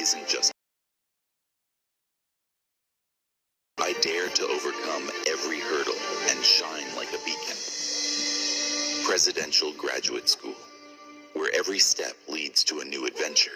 isn't just. I dare to overcome every hurdle and shine like a beacon. Presidential Graduate School, where every step leads to a new adventure.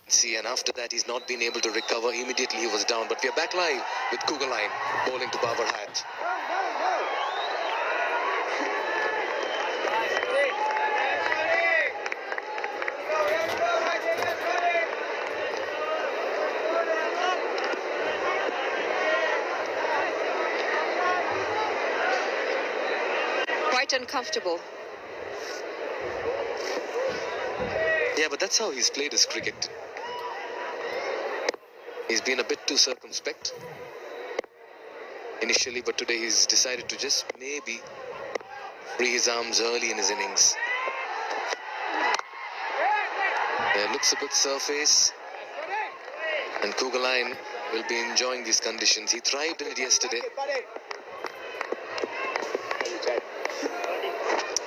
See, and after that he's not been able to recover. Immediately he was down, but we are back live with Kugelheim bowling to Babar Hayat. Quite uncomfortable. Yeah, but that's how he's played his cricket. He's been a bit too circumspect initially, but today he's decided to just maybe free his arms early in his innings. There looks a good surface, and Kugelheim will be enjoying these conditions. He thrived in it yesterday.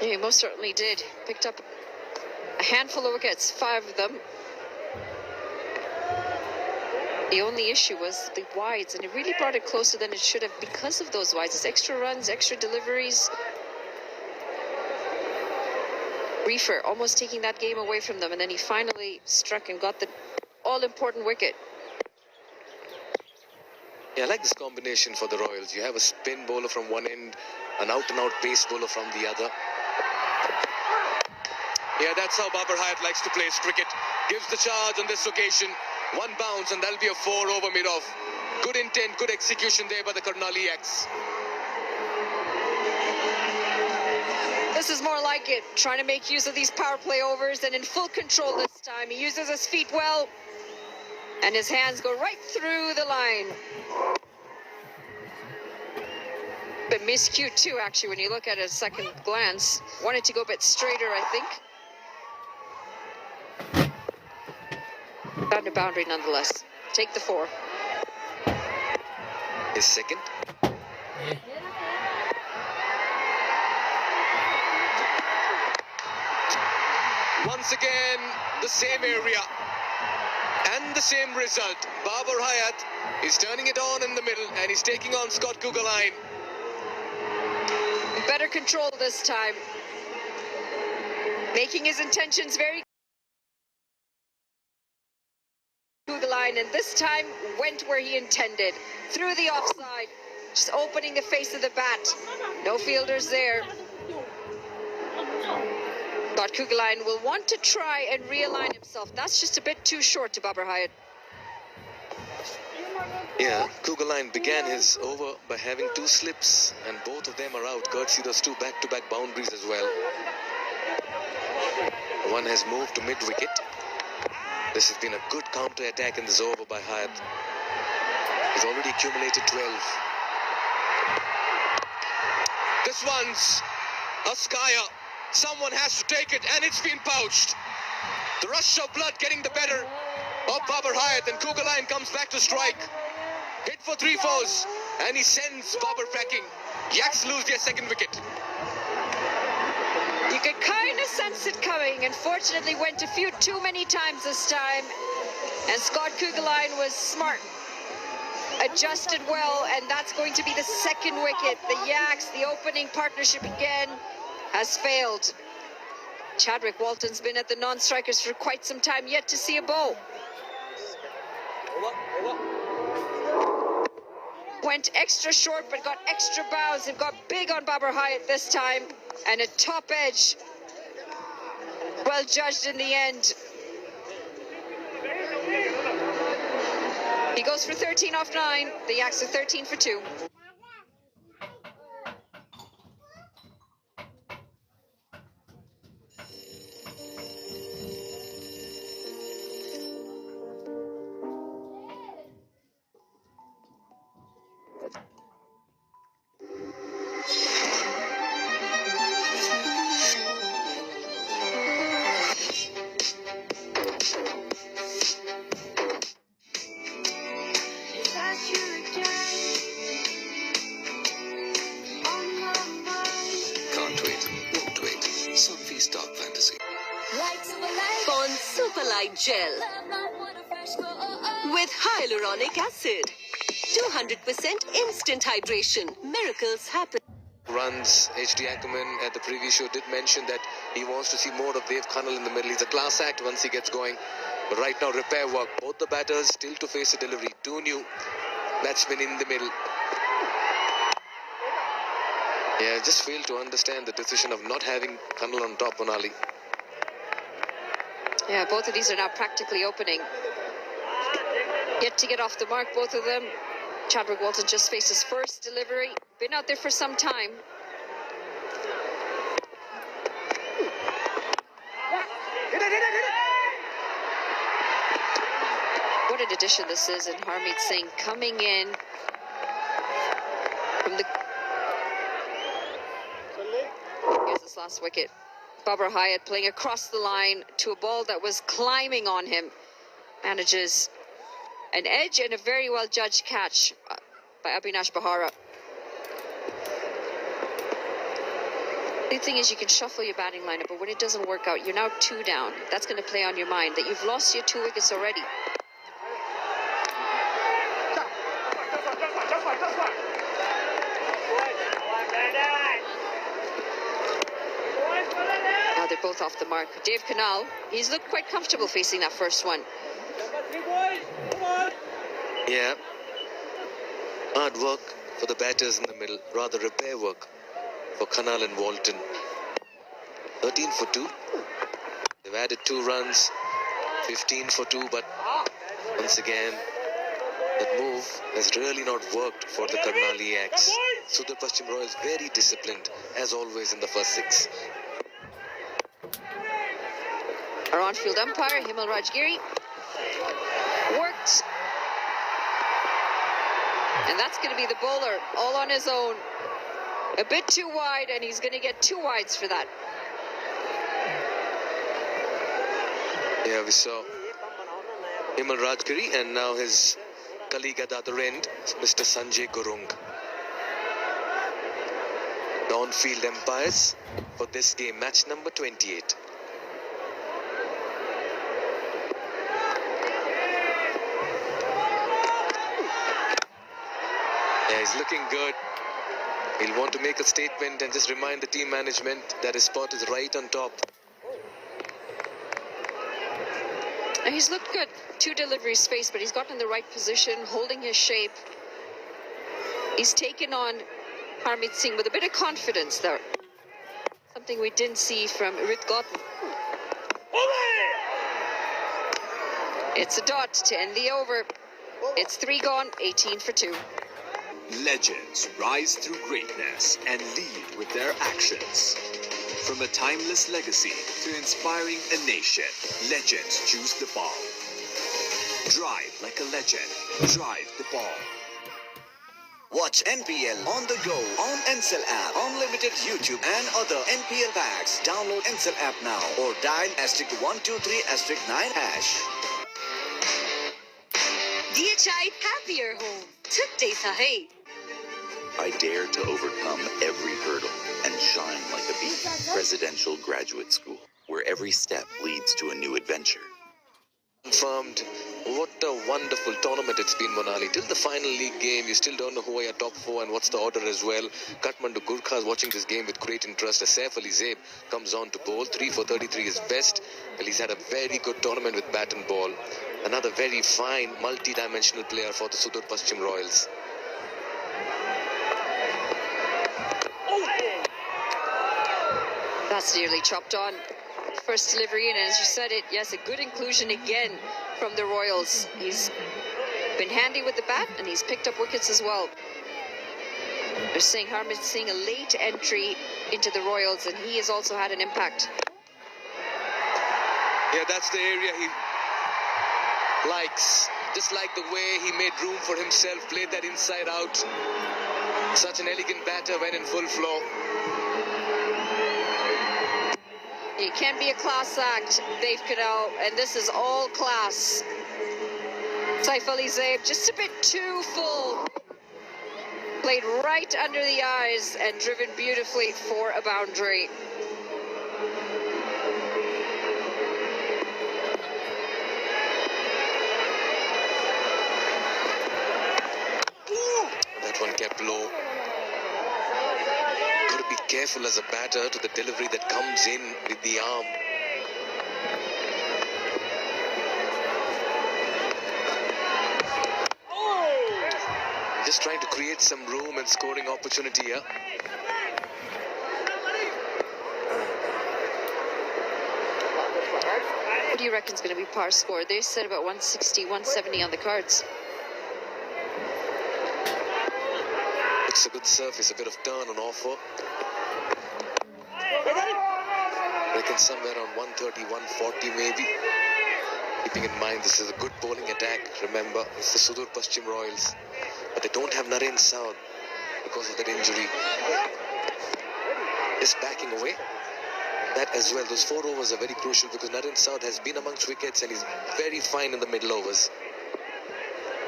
Yeah, he most certainly did. Picked up a handful of wickets, 5 of them. The only issue was the wides, and it really brought it closer than it should have because of those wides. It's extra runs, extra deliveries. Reefer almost taking that game away from them, and then he finally struck and got the all-important wicket. Yeah, I like this combination for the Royals. You have a spin bowler from one end, an out-and-out pace bowler from the other. Yeah, that's how Babar Hayat likes to play his cricket. Gives the charge on this occasion. One bounce, and that'll be a 4 over mid-off. Good intent, good execution there by the Karnali X. This is more like it, trying to make use of these power play overs, and in full control this time. He uses his feet well, and his hands go right through the line. But miscued too, actually, when you look at it at a second glance. Wanted to go a bit straighter, I think. Found a boundary nonetheless. Take the 4. His second. Once again, the same area and the same result. Babar Hayat is turning it on in the middle, and he's taking on Scott Kugelheim. Better control this time. Making his intentions very Kugelheim, and this time went where he intended. Through the offside. Just opening the face of the bat. No fielders there. But Kugelheim will want to try and realign himself. That's just a bit too short to Babar Hayat. Yeah, Kugelheim began his over by having 2 slips, and both of them are out, courtesy those 2 back-to-back boundaries as well. One has moved to mid-wicket. This has been a good counter-attack in this over by Hayat. He's already accumulated 12. This one's a skyer. Someone has to take it, and it's been pouched. The rush of blood getting the better of Babar Hayat, and Kugelheim comes back to strike. Hit for 3 fours, and he sends Babar packing. Yaks lose their second wicket. You could kind of sense it coming. Unfortunately, went a few too many times this time. And Scott Kugelheim was smart. Adjusted well, and that's going to be the second wicket. The Yaks, the opening partnership again, has failed. Chadwick Walton's been at the non-strikers for quite some time, yet to see a bowl. Went extra short, but got extra bows and got big on Babar Hayat this time. And a top edge. Well judged in the end. He goes for 13 off 9. The Yaks are 13 for 2. Don't wait. Sunfee Stock Fantasy. Pond Super Light Gel with hyaluronic acid. 200% instant hydration. Miracles happen. Runs. HD Ackerman at the previous show did mention that he wants to see more of Dave Connell in the middle. He's a class act once he gets going. But right now, repair work. Both the batters still to face a delivery. Two new batsmen in the middle. Yeah, just failed to understand the decision of not having Connell on top, Monali. Yeah, both of these are now practically opening. Yet to get off the mark, both of them. Chadwick Walton just faced his first delivery. Been out there for some time. What an addition this is, and Harmeet Singh coming in from the... Here's this last wicket. Babar Hyatt playing across the line to a ball that was climbing on him. Manages an edge and a very well judged catch by Abhinash Bahara. The thing is, you can shuffle your batting lineup, but when it doesn't work out, you're now 2 down. That's going to play on your mind that you've lost your 2 wickets already. Now they're both off the mark. Dave Connell, he's looked quite comfortable facing that first one. Yeah. Hard work for the batters in the middle. Rather repair work for Connell and Walton. 13 for 2. They've added 2 runs. 15 for 2, but once again, that move has really not worked for the Karnaliaks. Sudhir Paschim Royals very disciplined, as always in the first 6. Our on-field umpire, Himal Rajgiri, worked. And that's going to be the bowler, all on his own. A bit too wide, and he's going to get 2 wides for that. Yeah, we saw Himal Rajgiri and now his colleague at the other end, Mr. Sanjay Gurung. The on-field umpires for this game, match number 28. Yeah, he's looking good. He'll want to make a statement and just remind the team management that his spot is right on top. And he's looked good. 2 deliveries spaced, but he's gotten in the right position, holding his shape. He's taken on Harmeet Singh with a bit of confidence there. Something we didn't see from Rit Gautam. It's a dot to end the over. It's 3 gone, 18 for 2. Legends rise through greatness and lead with their actions. From a timeless legacy to inspiring a nation, legends choose the ball. Drive like a legend. Drive the ball. Watch NPL on the go on Ncell app, unlimited YouTube and other NPL packs. Download Ncell app now or dial *123*9#. DHI happier home. Today sahi. I dare to overcome every hurdle and shine like a beacon. Presidential Graduate School, where every step leads to a new adventure. Confirmed. What a wonderful tournament it's been, Monali. Till the final league game, you still don't know who are your top 4 and what's the order as well. Kathmandu Gurkhas watching this game with great interest. As Saif Ali Zaib comes on to bowl. 3 for 33 is best. Well, he's had a very good tournament with bat and ball. Another very fine, multi-dimensional player for the Sudhir Paschim Royals. That's nearly chopped on. First delivery in, and as you said it, yes, a good inclusion again from the Royals. He's been handy with the bat, and he's picked up wickets as well. They're saying Harmeet Singh a late entry into the Royals, and he has also had an impact. Yeah, that's the area he likes. Just like the way he made room for himself, played that inside out. Such an elegant batter when in full flow. He can be a class act, Dave Connell, and this is all class. Saif Ali Zaib just a bit too full. Played right under the eyes and driven beautifully for a boundary. That one kept low. Got to be careful as a batter to the delivery that comes in with the arm. Just trying to create some room and scoring opportunity here. What do you reckon is going to be par score? They said about 160, 170 on the cards. It's a good surface, a bit of turn on offer. I reckon somewhere around 130, 140 maybe. Keeping in mind this is a good bowling attack. Remember, it's the Sudur Paschim Royals. But they don't have Naren Saud because of that injury. Just backing away. That as well, those 4 overs are very crucial because Naren Saud has been amongst wickets and he's very fine in the middle overs.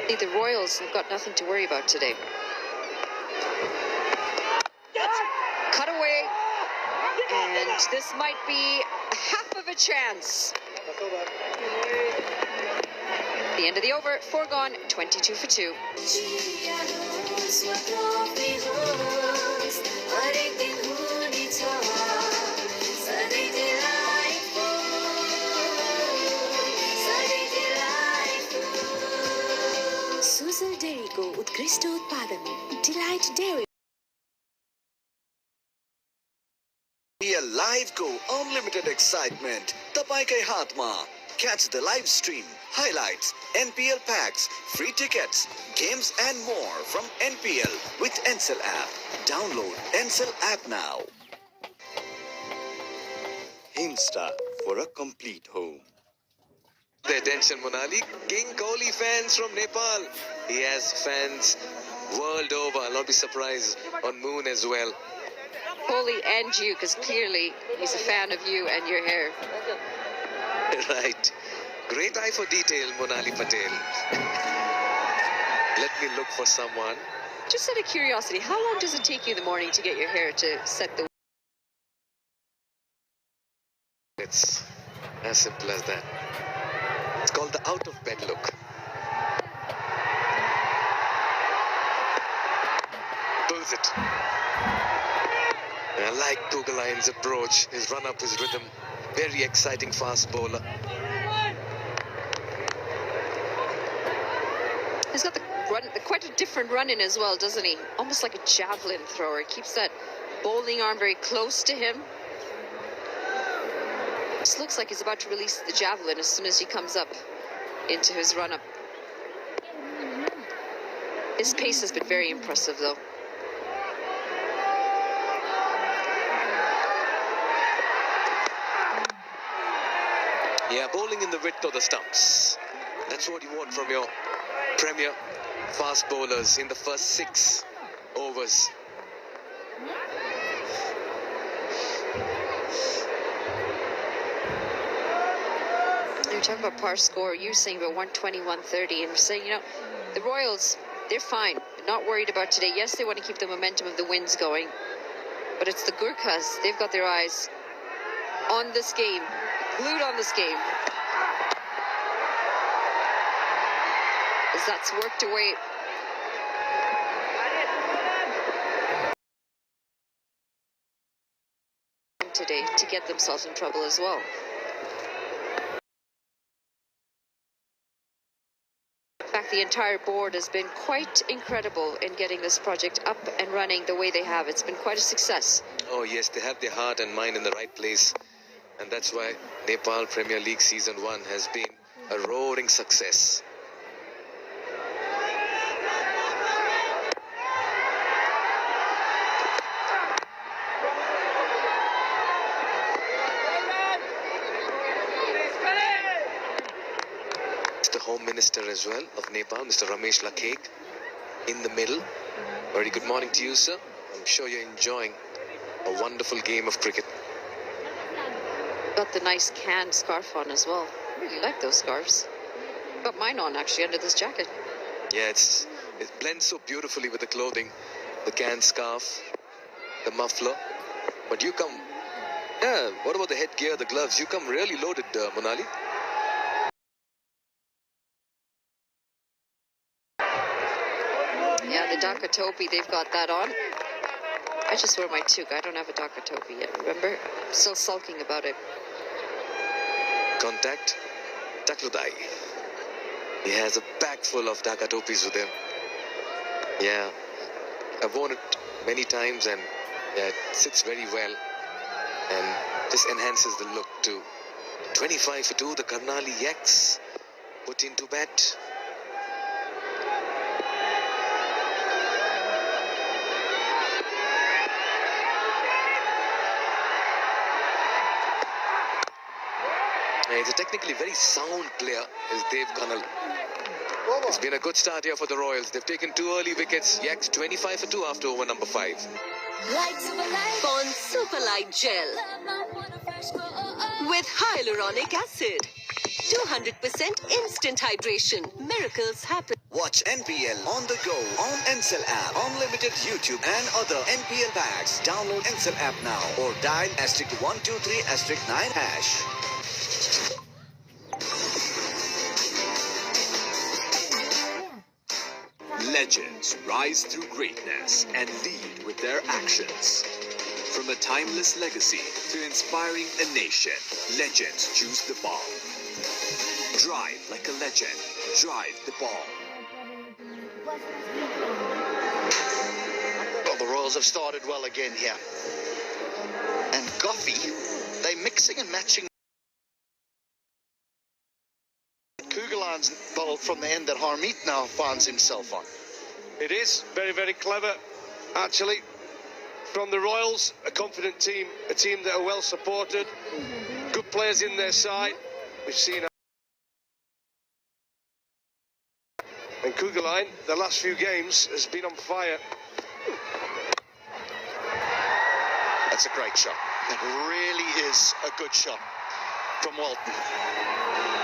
The Royals have got nothing to worry about today. Cut away, and this might be half of a chance. The end of the over, 4 gone, 22 for 2. Sujal डेयरीको उत्कृष्ट उत्पादन delight dairy NPL Live Go Unlimited Excitement Tapaikai Hathma. Catch the live stream, highlights, NPL packs, free tickets, games and more from NPL with Ncell app. Download Ncell app now. Himstar for a complete home. The attention, Monali. King Kohli fans from Nepal. He has fans world over. I'll not be surprised on Moon as well. Kohli and you, because clearly he's a fan of you and your hair. Right. Great eye for detail, Monali Patel. Let me look for someone. Just out of curiosity, how long does it take you in the morning to get your hair to set the... It's as simple as that. It's called the out of bed look. Pulls it. I like Kugalain's approach, his run up, his rhythm. Very exciting fast bowler. He's got the run, quite a different run in as well, doesn't he? Almost like a javelin thrower. He keeps that bowling arm very close to him. This looks like he's about to release the javelin as soon as he comes up into his run-up. His pace has been very impressive, though. Yeah, bowling in the width of the stumps. That's what you want from your premier fast bowlers in the first 6 overs. You're talking about par score. You're saying about 120, 130, and we're saying, you know, the Royals, they're fine. They're not worried about today. Yes, they want to keep the momentum of the winds going, but it's the Gurkhas. They've got their eyes on this game, glued on this game. As that's worked away. Today to get themselves in trouble as well. In fact, the entire board has been quite incredible in getting this project up and running the way they have. It's been quite a success. Oh yes, they have their heart and mind in the right place, and that's why Nepal Premier League Season 1 has been a roaring success. The Home Minister as well of Nepal, Mr. Ramesh Lakhek, in the middle. Very good morning to you, sir. I'm sure you're enjoying a wonderful game of cricket. Got the nice can scarf on as well. I really like those scarves. Got mine on actually under this jacket. Yeah, it blends so beautifully with the clothing. the can scarf, the muffler. But you come, yeah, what about the headgear, the gloves? You come really loaded, Monali. Yeah, the Dhaka topi, they've got that on. I just wore my toque. I don't have a Dhaka topi yet, remember? Still sulking about it. Contact, Takludai. He has a bag full of Dhaka topis with him. Yeah, I've worn it many times and yeah, it sits very well and just enhances the look too. 25 for 2, the Karnali Yaks put into bat. He's a technically very sound player, is Dev Kanal. It's been a good start here for the Royals. They've taken 2 early wickets. Yaks 25 for 2 after over number 5. Pond Super Light Gel with hyaluronic acid. 200% instant hydration. Miracles happen. Watch NPL on the go on Ncell app, unlimited YouTube and other NPL packs. Download Ncell app now or dial *123*9#. Legends rise through greatness and lead with their actions. From a timeless legacy to inspiring a nation, legends choose the ball. Drive like a legend. Drive the ball. Well, the Royals have started well again here. And Goffey, they're mixing and matching. Kugelan's bowled from the end that Harmeet now finds himself on. It is very, very clever, actually. From the Royals, a confident team, a team that are well supported, good players in their side. We've seen. And Kugeline, the last few games, has been on fire. That's a great shot. It really is a good shot from Walton.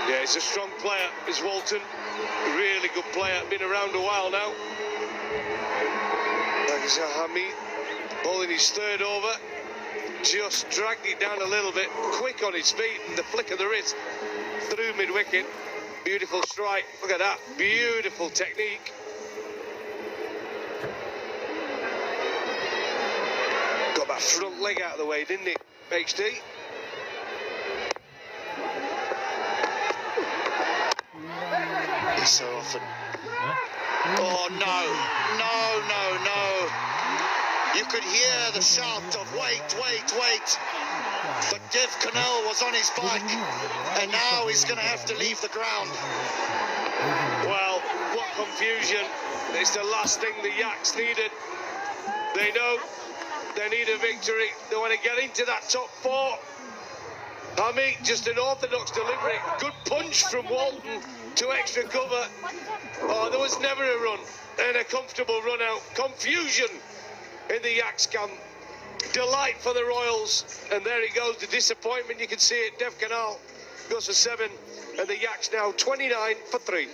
Yeah, he's a strong player, is Walton. A really good player, been around a while now. Like Hamid, bowling his third over, just dragged it down a little bit, quick on his feet, and the flick of the wrist through mid-wicket. Beautiful strike, look at that, beautiful technique. Got that front leg out of the way, didn't he, HD? So often. Oh no, no. You could hear the shout of wait. But Dev Canal was on his bike and now he's going to have to leave the ground. Well, what confusion. It's the last thing the Yaks needed. They know they need a victory. They want to get into that top 4. Hamid, just an orthodox delivery. Good punch from Walton to extra cover. Oh, there was never a run. And a comfortable run out. Confusion in the Yaks camp. Delight for the Royals. And there he goes, the disappointment. You can see it. Dev Canal goes for 7. And the Yaks now 29 for 3.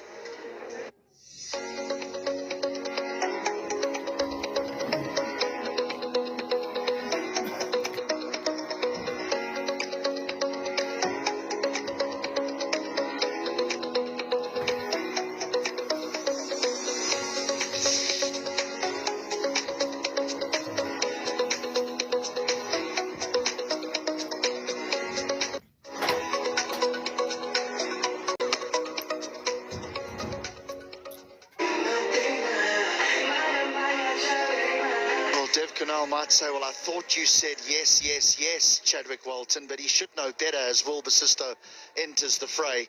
Canal might say, well, I thought you said yes, Chadwick Walton, but he should know better as Will Basisto enters the fray,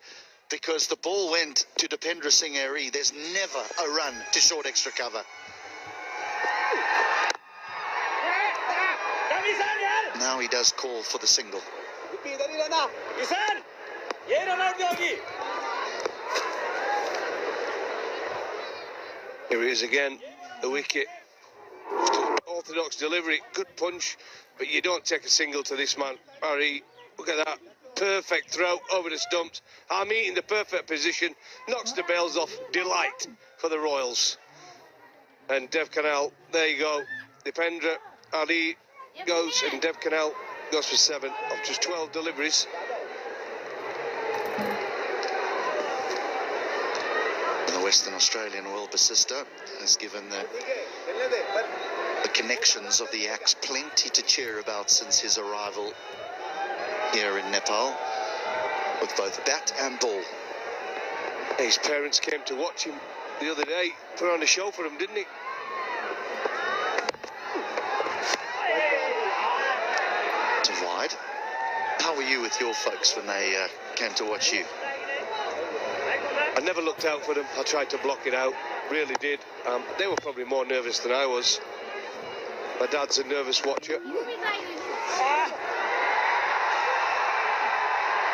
because the ball went to Dipendra Singh Airy. There's never a run to short extra cover. Now he does call for the single. Here he is again, the wicket. Orthodox delivery, good punch, but you don't take a single to this man. Harry, look at that, perfect throw over the stumps. Hamid in the perfect position, knocks the bails off. Delight for the Royals. And Dev Canal, there you go. Dipendra Ali goes, and Dev Canal goes for 7 of just 12 deliveries. The Western Australian world sister has given the connections of the Axe plenty to cheer about since his arrival here in Nepal, with both bat and ball. His parents came to watch him the other day, put on a show for him, didn't he? To wide. How were you with your folks when they came to watch you? I never looked out for them. I tried to block it out, really did. They were probably more nervous than I was. My dad's a nervous watcher.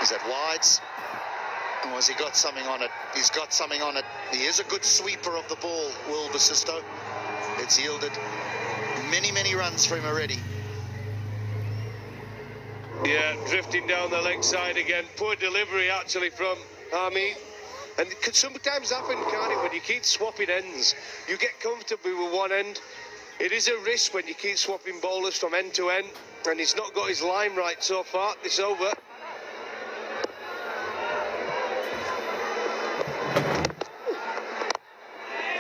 Is that wides? Or has he got something on it? He's got something on it. He is a good sweeper of the ball, Will Basisto. It's yielded many, many runs for him already. Yeah, drifting down the leg side again. Poor delivery, actually, from Ami. And it could sometimes happen, can't it, when you keep swapping ends? You get comfortable with one end. It is a risk when you keep swapping bowlers from end to end. And he's not got his line right so far, this over.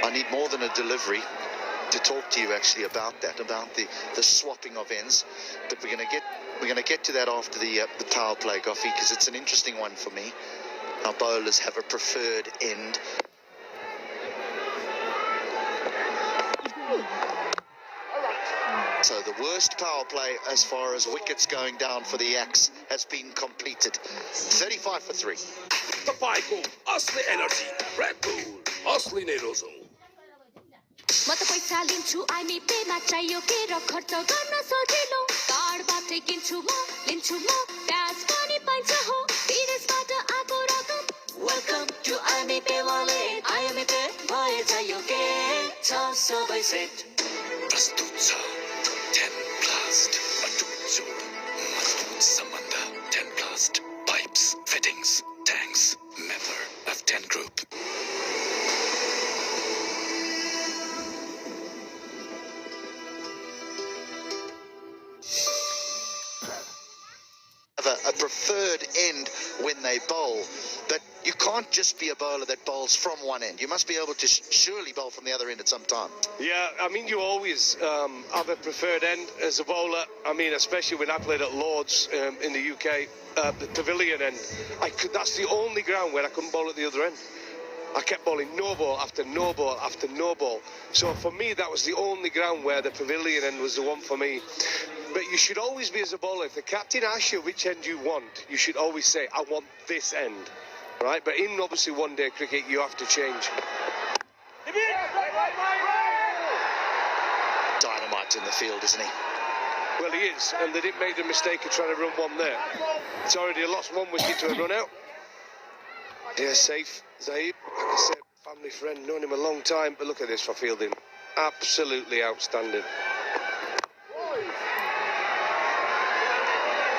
I need more than a delivery to talk to you actually about that, about the swapping of ends. But we're gonna get to that after the power play, Goffey, because it's an interesting one for me. Our bowlers have a preferred end. So the worst power play as far as wickets going down for the Axe has been completed. 35 for 3. तपाईको असली energy red bull असली नै रोजौ म त पैसा लिन्छु IME Pema चाहियो के र खर्च गर्न सजिलो कार्डबाटै किन्छु म लिन्छु म ब्याज पनि पाइन्छ हो विदेशबाट आएको रकम वेलकम टु आइमी पे वालेट आइमी पे भए चाहियो के छ सबै सेट प्रस्तुत छ 10 blast अटुट जोड मजबुत सम्बन्ध 10 blast pipes fittings tanks member of 10 group A preferred end when they bowl, but you can't just be a bowler that bowls from one end. You must be able to surely bowl from the other end at some time. Yeah, I mean, you always have a preferred end as a bowler. I mean, especially when I played at Lord's in the UK, the pavilion end. That's the only ground where I couldn't bowl at the other end. I kept bowling no ball after no ball after no ball. So for me, that was the only ground where the pavilion end was the one for me. But you should always be, as a bowler, if the captain asks you which end you want, you should always say, I want this end. Right? But in, obviously, one-day cricket, you have to change. Dynamite in the field, isn't he? Well, he is. And they didn't make the mistake of trying to run one there. It's already lost one wicket to a run out. Yeah, safe. Zaid, like I said, family friend, known him a long time. But look at this for fielding. Absolutely outstanding.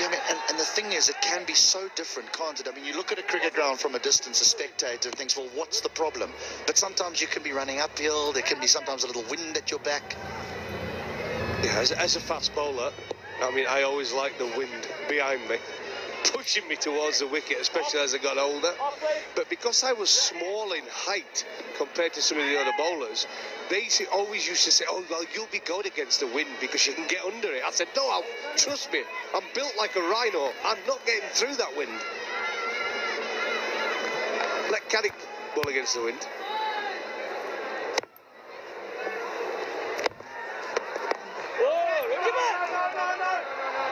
Yeah, I mean, and the thing is, it can be so different, can't it? I mean, you look at a cricket ground from a distance, a spectator, and thinks, well, what's the problem? But sometimes you can be running uphill. There can be sometimes a little wind at your back. Yeah, as a fast bowler, I mean, I always like the wind behind me, pushing me towards the wicket, especially as I got older. But because I was small in height compared to some of the other bowlers, they always used to say, oh, well, you'll be good against the wind because you can get under it. I said, no, trust me, I'm built like a rhino. I'm not getting through that wind. Let Caddick bowl against the wind.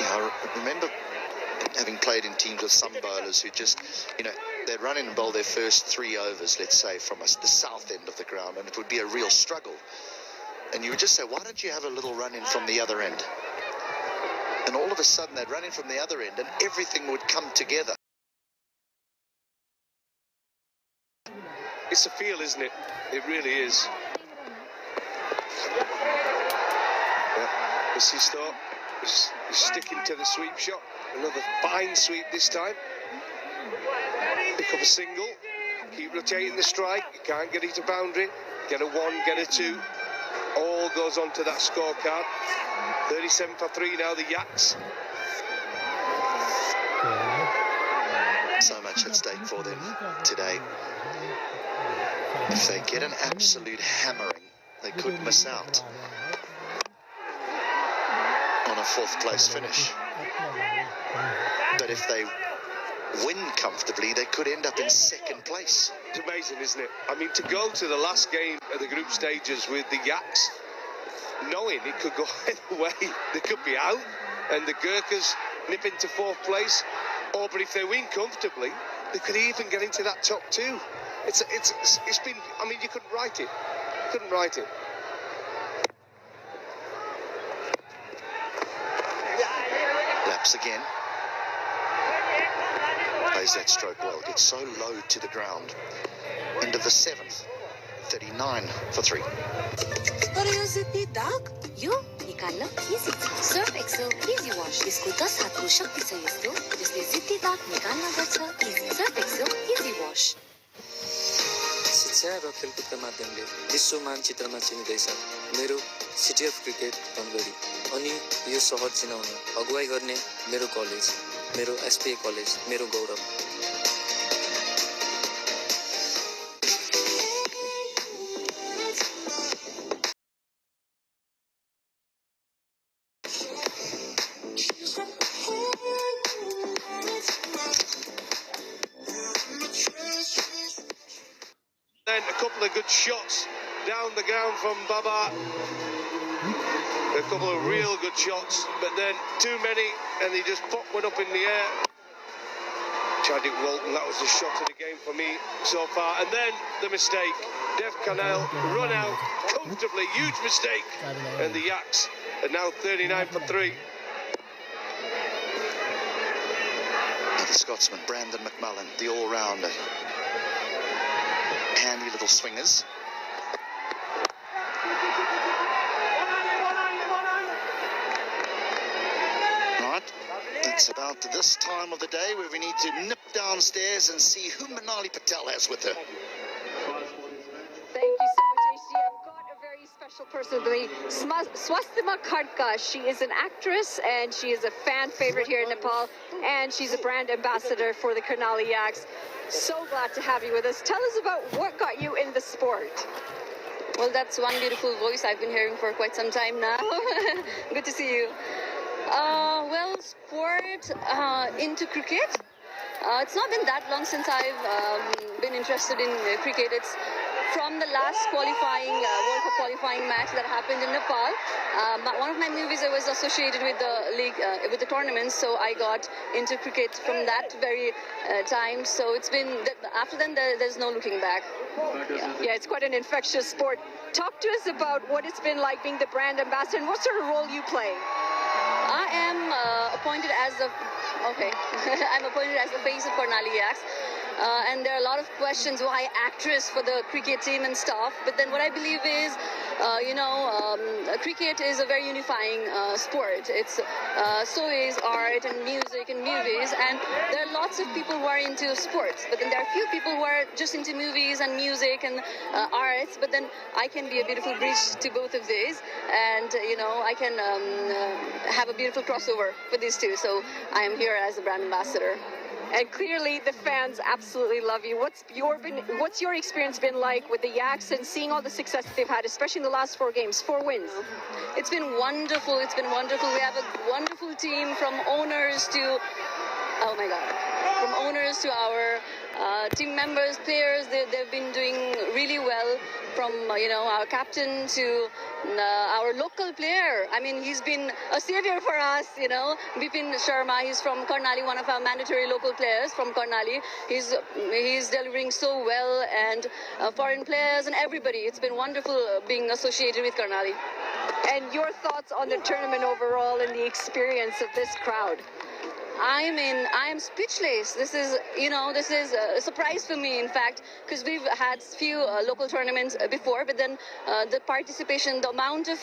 Yeah, I remember having played in teams with some bowlers who just, they'd run in and bowl their first 3 overs, let's say, from the south end of the ground, and it would be a real struggle. And you would just say, why don't you have a little run in from the other end? And all of a sudden, they'd run in from the other end, and everything would come together. It's a feel, isn't it? It really is. Yeah, Basisto is sticking to the sweep shot. Another fine sweep this time. Pick up a single. Keep rotating the strike. You can't get it to boundary. Get a 1, get a 2. all goes onto that scorecard. 37 for 3 now, the Yaks. So much at stake for them today. If they get an absolute hammering, they could miss out on a 4th place finish. But if they win comfortably, they could end up in 2nd place. It's amazing, isn't it? I mean, to go to the last game of the group stages with the Yaks, knowing it could go either way, they could be out and the Gurkhas nip into 4th place, or but if they win comfortably, they could even get into that top 2. It's been, I mean, you couldn't write it. Couldn't write it. Laps again. Plays that stroke well, gets so low to the ground. End of the 7th, 39 for 3. यो निकाल्न easy छ Surf excel easy wash यसको 10 हातको शक्ति छ यस्तो जसले जिद्दी दाग निकाल्न गर्छ easy surf excel easy wash शिक्षा र खेलकुदका माध्यमले विश्व मानचित्रमा चिनिँदैछ मेरो सिटी अफ क्रिकेट धनगढी अनि यो सहर चिनाउन अगुवाई गर्ने मेरो कलेज मेरो एसपीए कलेज मेरो गौरव Then a couple of good shots down the ground from Baba. A couple of real good shots, but then too many, and he just popped one up in the air. Chadwick Walton, that was the shot of the game for me so far. And then the mistake. Dev Canel run out comfortably, huge mistake. And the Yaks are now 39 for 3. Now the Scotsman, Brandon McMullen, the all-rounder. Handy little swingers. Right, it's about this time of the day where we need to nip downstairs and see who Manali Patel has with her. Thank you so much, HG. I've got a very special person with me, Swastima Khadka. She is an actress and she is a fan favorite here in Nepal, and she's a brand ambassador for the Karnali Yaks. So glad to have you with us. Tell us about what got you in the sport. Well, that's one beautiful voice I've been hearing for quite some time now. Good to see you. Well, sport, into cricket. It's not been that long since I've been interested in cricket. It's from the last qualifying, World Cup qualifying match that happened in Nepal. One of my movies was associated with the league, with the tournament, so I got into cricket from that very time. So it's been, after then there's no looking back. Yeah, it's quite an infectious sport. Talk to us about what it's been like being the brand ambassador and what sort of role you play. I am appointed as the, I'm appointed as the face of Karnali Yaks. And there are a lot of questions why actress for the cricket team and stuff. But then what I believe is, cricket is a very unifying sport. It's so is art and music and movies. And there are lots of people who are into sports. But then there are few people who are just into movies and music and arts. But then I can be a beautiful bridge to both of these. And, I can have a beautiful crossover for these two. So I am here as a brand ambassador. And clearly the fans absolutely love you. What's your experience been like with the Yaks and seeing all the success that they've had, especially in the last 4 games, 4 wins? It's been wonderful. It's been wonderful. We have a wonderful team from owners to, oh my God, from owners to our team members, players. They've been doing really well. From our captain to our local player. I mean, he's been a savior for us. Bipin Sharma. He's from Karnali, one of our mandatory local players from Karnali. He's delivering so well, and foreign players and everybody. It's been wonderful being associated with Karnali. And your thoughts on the tournament overall and the experience of this crowd? I am speechless. This is a surprise for me, in fact, because we've had few local tournaments before, but then the participation, the amount of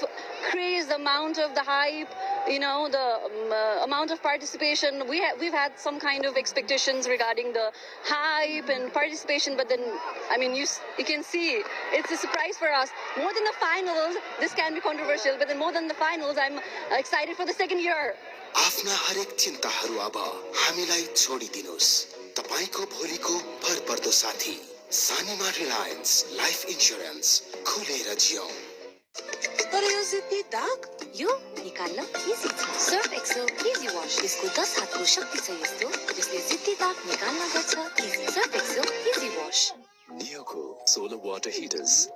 craze, the amount of the hype, the amount of participation. We've had some kind of expectations regarding the hype and participation, but then, I mean, you can see it's a surprise for us. More than the finals, this can be controversial, but then more than the finals, I'm excited for the second year. आफ्ना हरेक चिन्ताहरू अब हामीलाई छोडिदिनुस् तपाईको भोलिको भरपर्दो साथी सानीमा Reliance life insurance खुलेर जियौं तर यो जिद्दी दाग यो निकाल्न इजी छ सर्फ एक्सेल इजी वाश यसको 10 हातको शक्ति छ यस्तो जसले जिद्दी दाग निकाल्न गर्छ easy surf excel easy wash Neoco solar water heaters,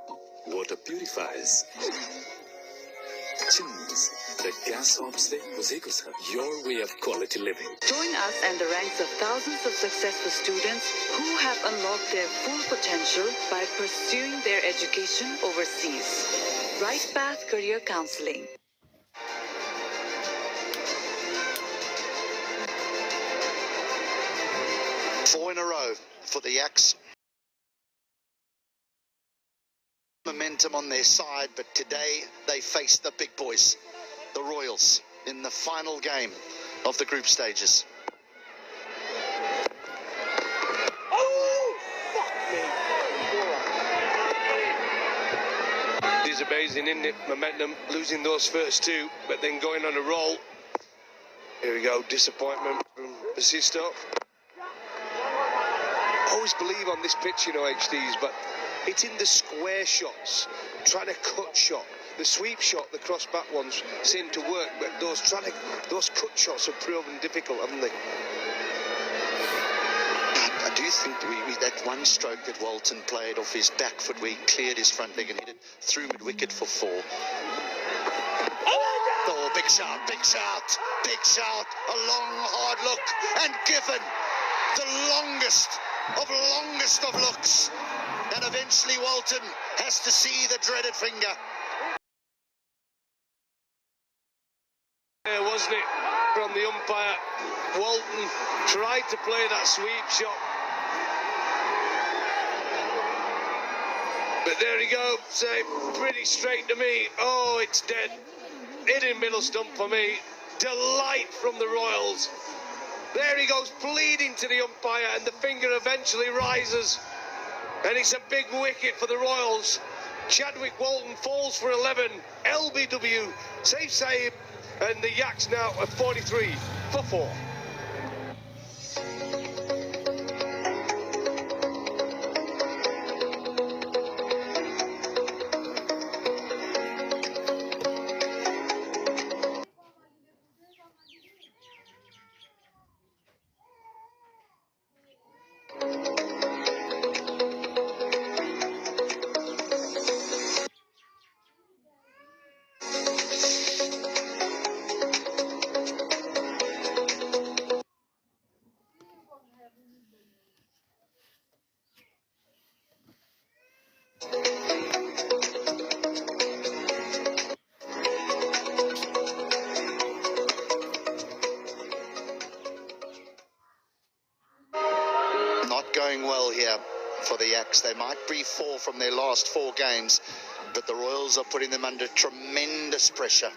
water purifiers, chimneys, the gas hobs your way of quality living. Join us and the ranks of thousands of successful students who have unlocked their full potential by pursuing their education overseas. Right Path Career Counseling. Four in a row for the Yaks. Momentum on their side, but today they face the big boys, the Royals, in the final game of the group stages. Oh, fuck me. It is amazing, isn't it? Momentum, losing those first two, but then going on a roll. Here we go, disappointment from Basisto. Always believe on this pitch, HDs, but it's in the square shots, trying to cut shot. The sweep shot, the cross-back ones seem to work, but those cut shots have proven difficult, haven't they? I do think that one stroke that Walton played off his back foot where he cleared his front leg and hit it through mid-wicket for four. Oh, big shout, big shout, big shout. A long, hard look, and given the longest of looks. And eventually Walton has to see the dreaded finger. Yeah, wasn't it, from the umpire? Walton tried to play that sweep shot. But there he goes, pretty straight to me. Oh, it's dead. Hit in middle stump for me. Delight from the Royals. There he goes, pleading to the umpire, and the finger eventually rises. And it's a big wicket for the Royals. Chadwick Walton falls for 11. LBW, safe save. And the Yaks now at 43 for 4. Going well here for the Yaks. They might be 4 from their last 4 games, but the Royals are putting them under tremendous pressure.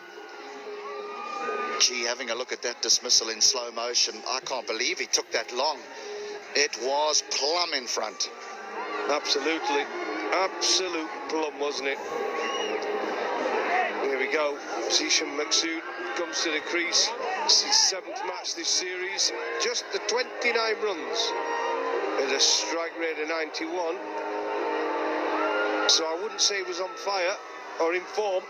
Gee, having a look at that dismissal in slow motion, I can't believe he took that long. It was plumb in front. Absolutely. Absolute plumb, wasn't it? Here we go. Zishan Maksud comes to the crease. It's his 7th match this series. Just the 29 runs. At a strike rate of 91. So I wouldn't say he was on fire or in form,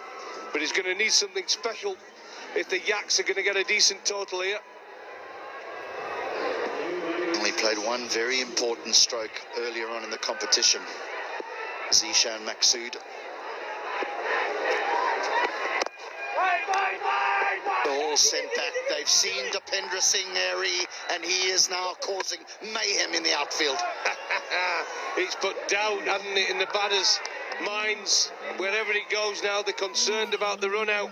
but he's going to need something special if the Yaks are going to get a decent total here. He played one very important stroke earlier on in the competition. Zishan Maksud. All sent back. They've seen Dipendra Singh Airy, and he is now causing mayhem in the outfield. It's put doubt, hasn't it, in the batters' minds. Wherever it goes now, they're concerned about the run out.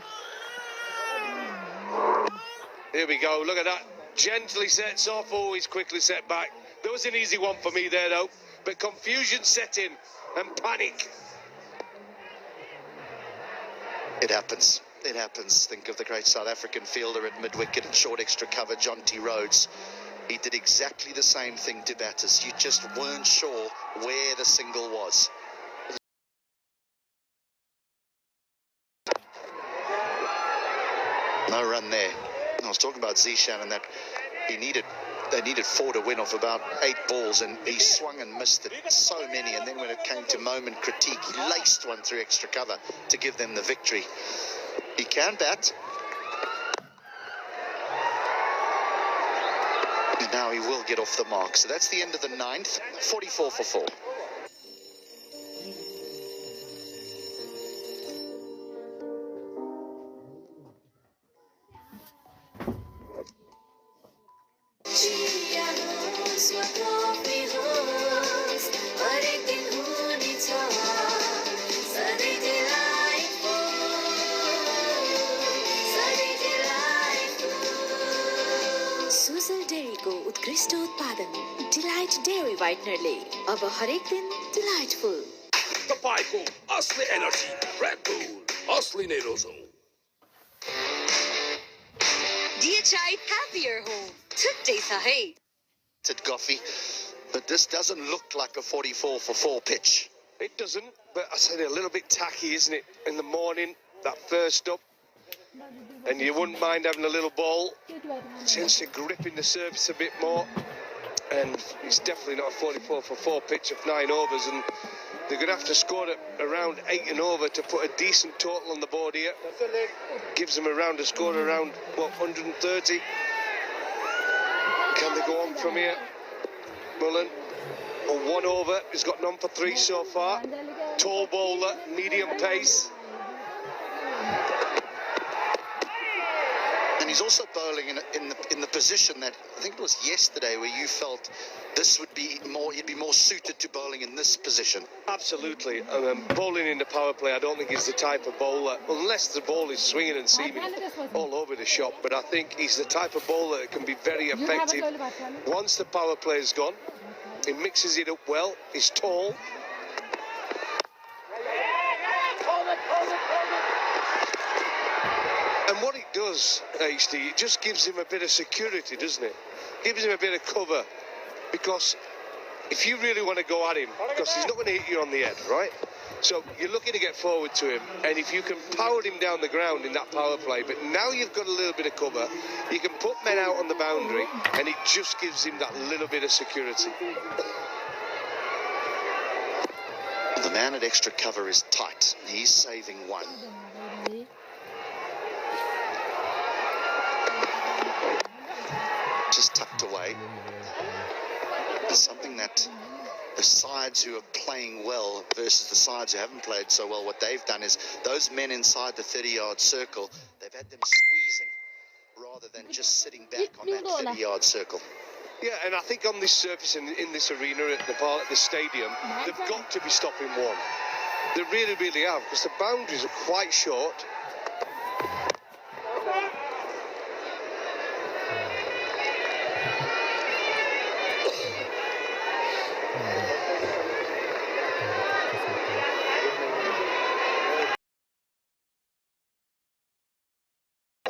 Here we go. Look at that. Gently sets off, always quickly set back. There was an easy one for me there though, but confusion set in and panic. It happens. It happens. Think of the great South African fielder at mid-wicket and short extra cover, John T. Rhodes. He did exactly the same thing to batters. You just weren't sure where the single was. No run there. I was talking about Zishan and that they needed 4 to win off about 8 balls, and he swung and missed it, so many, and then when it came to moment critique, he laced one through extra cover to give them the victory. He can bat. And now he will get off the mark. So that's the end of the 9th, 44 for 4. Sujal डेयरीको उत्कृष्ट उत्पादन delight dairy व्हाइटनरले अब हरेक दिन delightful तपाईँको असली energy red bull असली नै रोजौ DHI happier home today sahi Goffey, but this doesn't look like a 44 for 4 pitch. It doesn't, but I said a little bit tacky, isn't it? In the morning, that first up, and you wouldn't mind having a little ball. Tends to grip in the surface a bit more, and it's definitely not a 44 for 4 pitch of 9 overs, and they're going to have to score at around 8 and over to put a decent total on the board here. Gives them around a score around, what, 130? Can they go on from here? Mullen, on 1 over, he's got none for 3 so far. Tall bowler, medium pace. And he's also bowling in the position that I think it was yesterday where you felt this would be more, you'd be more suited to bowling in this position. Absolutely. Bowling in the power play, I don't think he's the type of bowler, unless the ball is swinging and seaming all over the shop, but I think he's the type of bowler that can be very effective. Once the power play is gone, he mixes it up well, he's tall. And what it does, HD, it just gives him a bit of security, doesn't it? Gives him a bit of cover. Because if you really want to go at him, because he's not going to hit you on the head, right? So you're looking to get forward to him, and if you can power him down the ground in that power play, but now you've got a little bit of cover, you can put men out on the boundary, and it just gives him that little bit of security. The man at extra cover is tight. He's saving 1. Just tucked away. There's something that the sides who are playing well versus the sides who haven't played so well, what they've done is those men inside the 30-yard circle, they've had them squeezing rather than just sitting back on that 30-yard circle. Yeah, and I think on this surface in this arena at the stadium, they've got to be stopping 1. They really, really have, because the boundaries are quite short.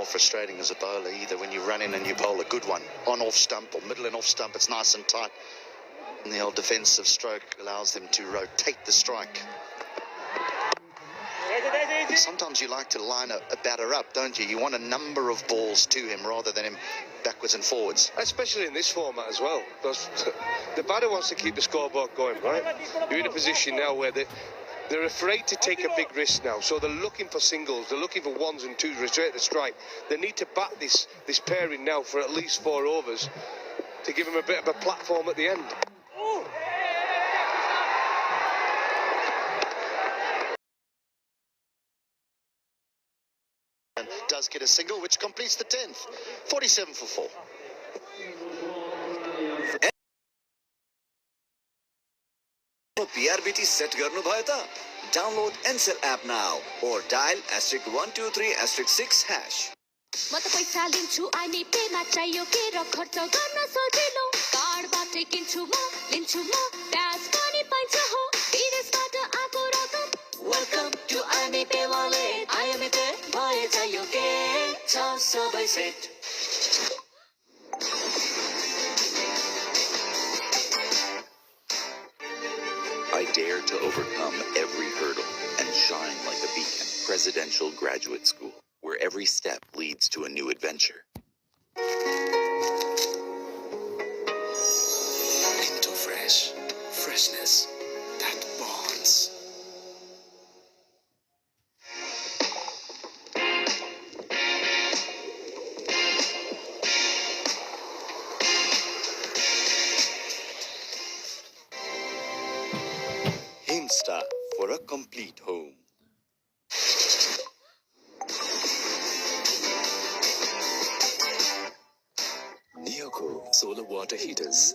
Frustrating as a bowler either when you run in and you bowl a good one on off stump or middle and off stump, it's nice and tight, and the old defensive stroke allows them to rotate the strike. Sometimes you like to line a batter up, don't you? You want a number of balls to him rather than him backwards and forwards, especially in this format as well, because the batter wants to keep the scoreboard going, right? You're in a position now where they're afraid to take a big risk now, so they're looking for singles, they're looking for 1s and 2s, return to strike. They need to bat this pairing now for at least 4 overs to give them a bit of a platform at the end. And does get a single, which completes the 10th. 47 for 4. PRBT set गर्नु भयो त download Ncell app now or dial *123*6#. म त पैसा लिन्छु IME Pema चाहियो के र खर्च गर्न सजिलो कार्डबाटै किन्छु म लिन्छु म ब्याज पनि पाइन्छ हो विदेशबाट आएको रकम वेलकम टु आइमी पे वालेट आइमी पे भए चाहियो के छ सबै set I dare to overcome every hurdle and shine like a beacon. Presidential Graduate School, where every step leads to a new adventure. Into freshness that bonds. Himsta for a complete home. Neoco solar water heaters,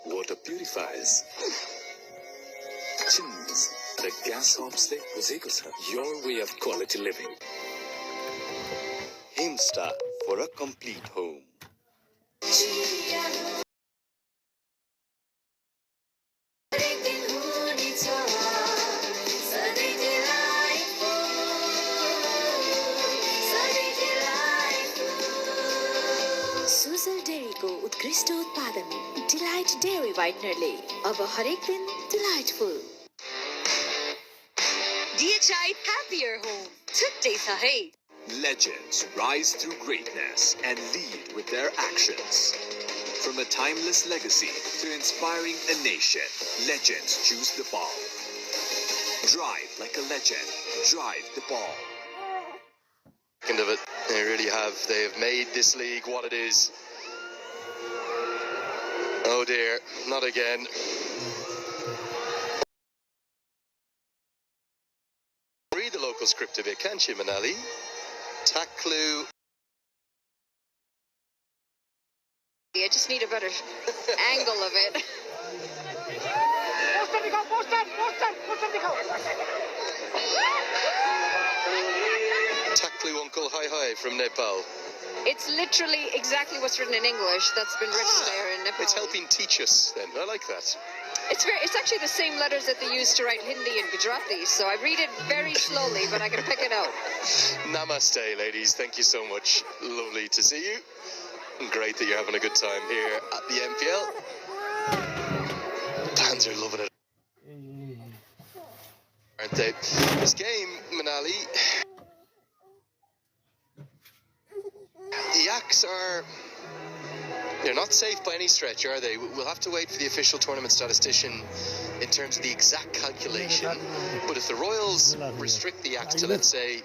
water purifiers. Chimneys, the gas hobs they your way of quality living. Himsta for a complete home. Sujal डेयरीको उत्कृष्ट उत्पादन delight dairy व्हाइटनरले अब हरेक दिन delightful DHI Happier Home. Today sahay. Legends rise through greatness and lead with their actions. From a timeless legacy to inspiring a nation, legends choose the ball. Drive like a legend. Drive the ball. End of it, they really have. They have made this league what it is. Oh dear, not again. Read the local script a bit, can't you, Manali? Taklu. I just need a better angle of it. Taklu Uncle Hi Hi from Nepal. It's literally exactly what's written in English that's been written there in Nepal. It's helping teach us then. I like that. It's actually the same letters that they use to write Hindi and Gujarati, so I read it very slowly, but I can pick it out. Namaste, ladies. Thank you so much. Lovely to see you. Great that you're having a good time here at the MPL. Fans are loving it, aren't they? This game, Manali, the Yaks they're not safe by any stretch, are they? We'll have to wait for the official tournament statistician in terms of the exact calculation. But if the Royals restrict the Yaks to, let's say,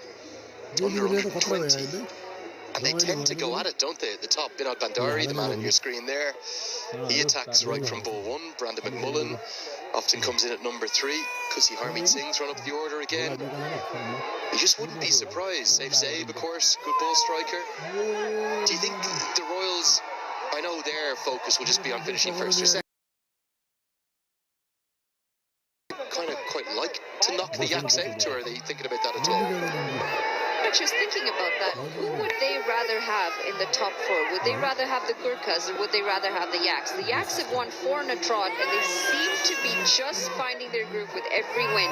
under 120, and they tend to go at it, don't they? At the top, Binod Bandari, the man on your screen there, he attacks right from ball one. Brandon McMullen often comes in at number 3. Kusi Harmeet Singh's run up the order again. You just wouldn't be surprised. Save Zabe, of course, good ball striker. Do you think the Royals, I know their focus will just be on finishing first or second, kind of quite like to knock the Yaks out, or are they thinking about that at all? I'm just thinking about that. Who would they rather have in the top 4? Would they rather have the Gurkhas or would they rather have the Yaks? The Yaks have won 4 in a trot and they seem to be just finding their groove with every win.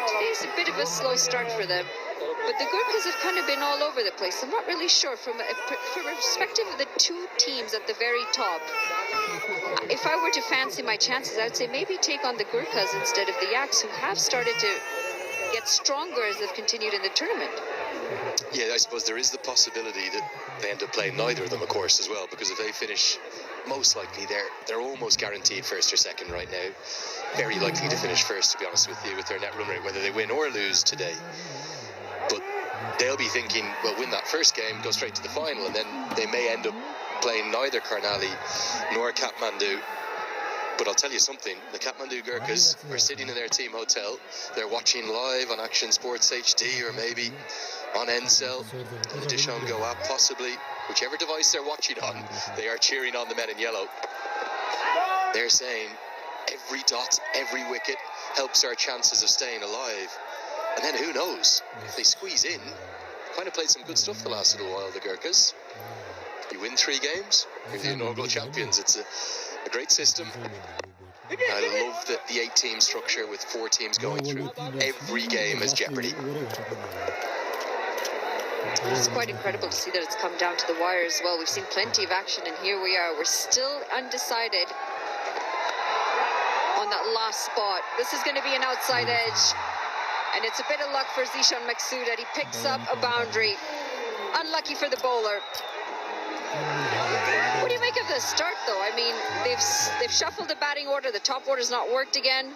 Today's a bit of a slow start for them, but the Gurkhas have kind of been all over the place. I'm not really sure. From a perspective of the 2 teams at the very top, if I were to fancy my chances, I would say maybe take on the Gurkhas instead of the Yaks, who have started to get stronger as they've continued in the tournament. Yeah, I suppose there is the possibility that they end up playing neither of them, of course, as well, because if they finish, most likely they're almost guaranteed first or second right now. Very likely to finish first, to be honest with you, with their net run rate, whether they win or lose today. But they'll be thinking, well, win that first game, go straight to the final, and then they may end up playing neither Karnali nor Kathmandu. But I'll tell you something, the Kathmandu Gurkhas are sitting in their team hotel. They're watching live on Action Sports HD or maybe on Ncell, on the Dish On Go app possibly. Whichever device they're watching on, they are cheering on the men in yellow. They're saying every dot, every wicket helps our chances of staying alive. And then who knows, if they squeeze in, kind of played some good stuff the last little while, the Gurkhas. you win 3 games, you're the inaugural champions. It's a great system. I love the 8-team structure with 4 teams going through. Every game has jeopardy. It's quite incredible to see that it's come down to the wire as well. We've seen plenty of action, and here we are. We're still undecided on that last spot. This is going to be an outside edge, and it's a bit of luck for Zishan Maksud that he picks up a boundary. Unlucky for the bowler. What do you make of this start, though? I mean, they've shuffled the batting order. The top order's not worked again.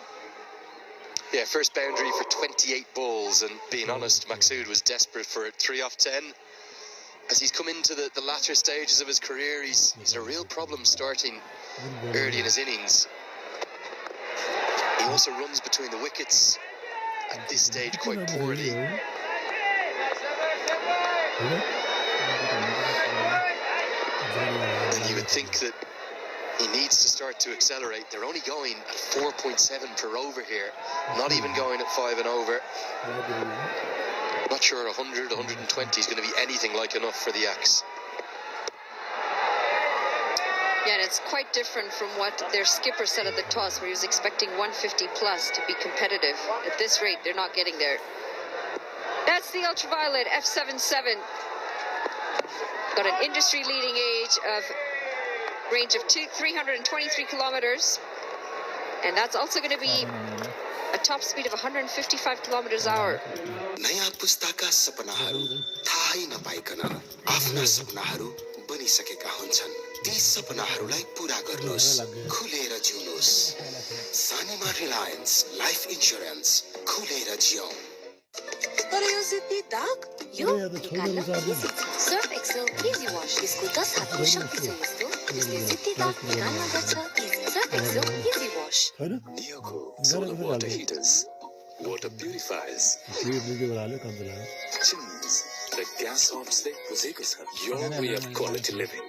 Yeah, first boundary for 28 balls, and being honest, Maksud was desperate for it. 3 off 10. As he's come into the latter stages of his career, he's a real problem starting early in his innings. He also runs between the wickets at this stage quite poorly. And you would think that he needs to start to accelerate. They're only going at 4.7 per over here, not even going at 5 and over. Not sure 100, 120 is going to be anything like enough for the Axe. Yeah, and it's quite different from what their skipper said at the toss, where he was expecting 150 plus to be competitive. At this rate, they're not getting there. That's the ultraviolet F77. Got an industry-leading age of range of 323 kilometers, and that's also going to be a top speed of 155 kilometers an hour. नयाँ पुस्ताका सपनाहरू थाहै नपाइकन आफ्ना सपनाहरू बनिसकेका हुन्छन्। ती सपनाहरूलाई पूरा गर्नुस्, खुलेर जिउनुस्। सानीमा Reliance life insurance, खुलेर जियौं। तर यो जिद्दी दाग यो निकाल्न इजी छ। सर्फ एक्सेल इजी वाश, यसको 10 हातको शक्ति छ यस्तो जसले जिद्दी दाग निकाल्न गर्छ easy. Surf excel easy wash. Nioco solar water heaters, water purifiers, chimneys, the gas hobs they बुझेको छ, your way of quality living.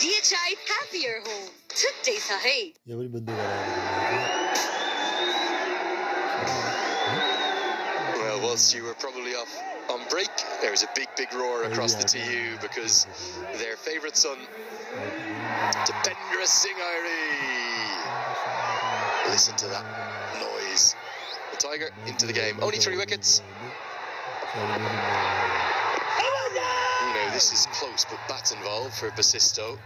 DHI happier home. छुट्टै छ है। Well, whilst you were probably off on break, there was a big roar across the TU because their favourite son, Lokendra Thapa. Listen to that noise. The Tiger into the game. Only 3 wickets. No, this is close, but bats involved for Basisto.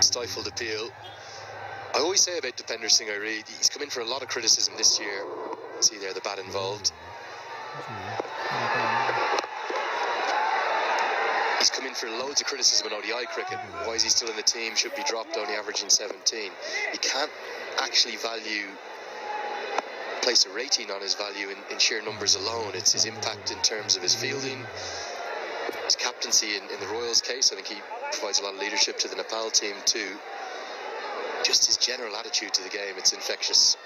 Stifled appeal. I always say about Lokendra Thapa, he's come in for a lot of criticism this year. See there, the bat involved. He's come in for loads of criticism in ODI cricket. Why is he still in the team? Should be dropped, only averaging 17. He can't actually place a rating on his value in sheer numbers alone. It's his impact in terms of his fielding, his captaincy in the Royals case. I think he provides a lot of leadership to the Nepal team too. Just his general attitude to the game, it's infectious.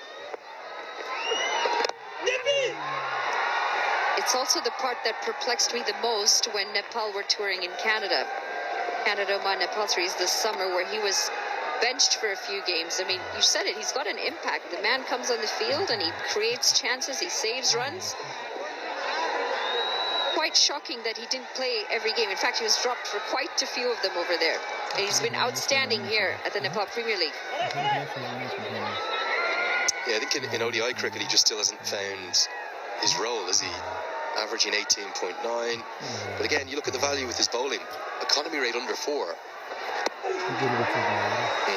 It's also the part that perplexed me the most when Nepal were touring in Canada. Canada won Nepal series this summer, where he was benched for a few games. I mean, you said it, he's got an impact. The man comes on the field and he creates chances, he saves runs. Quite shocking that he didn't play every game. In fact, he was dropped for quite a few of them over there. And he's been outstanding here at the Nepal Premier League. Yeah, I think in ODI cricket, he just still hasn't found his role, is he? Averaging 18.9. But again, you look at the value with his bowling. Economy rate under 4.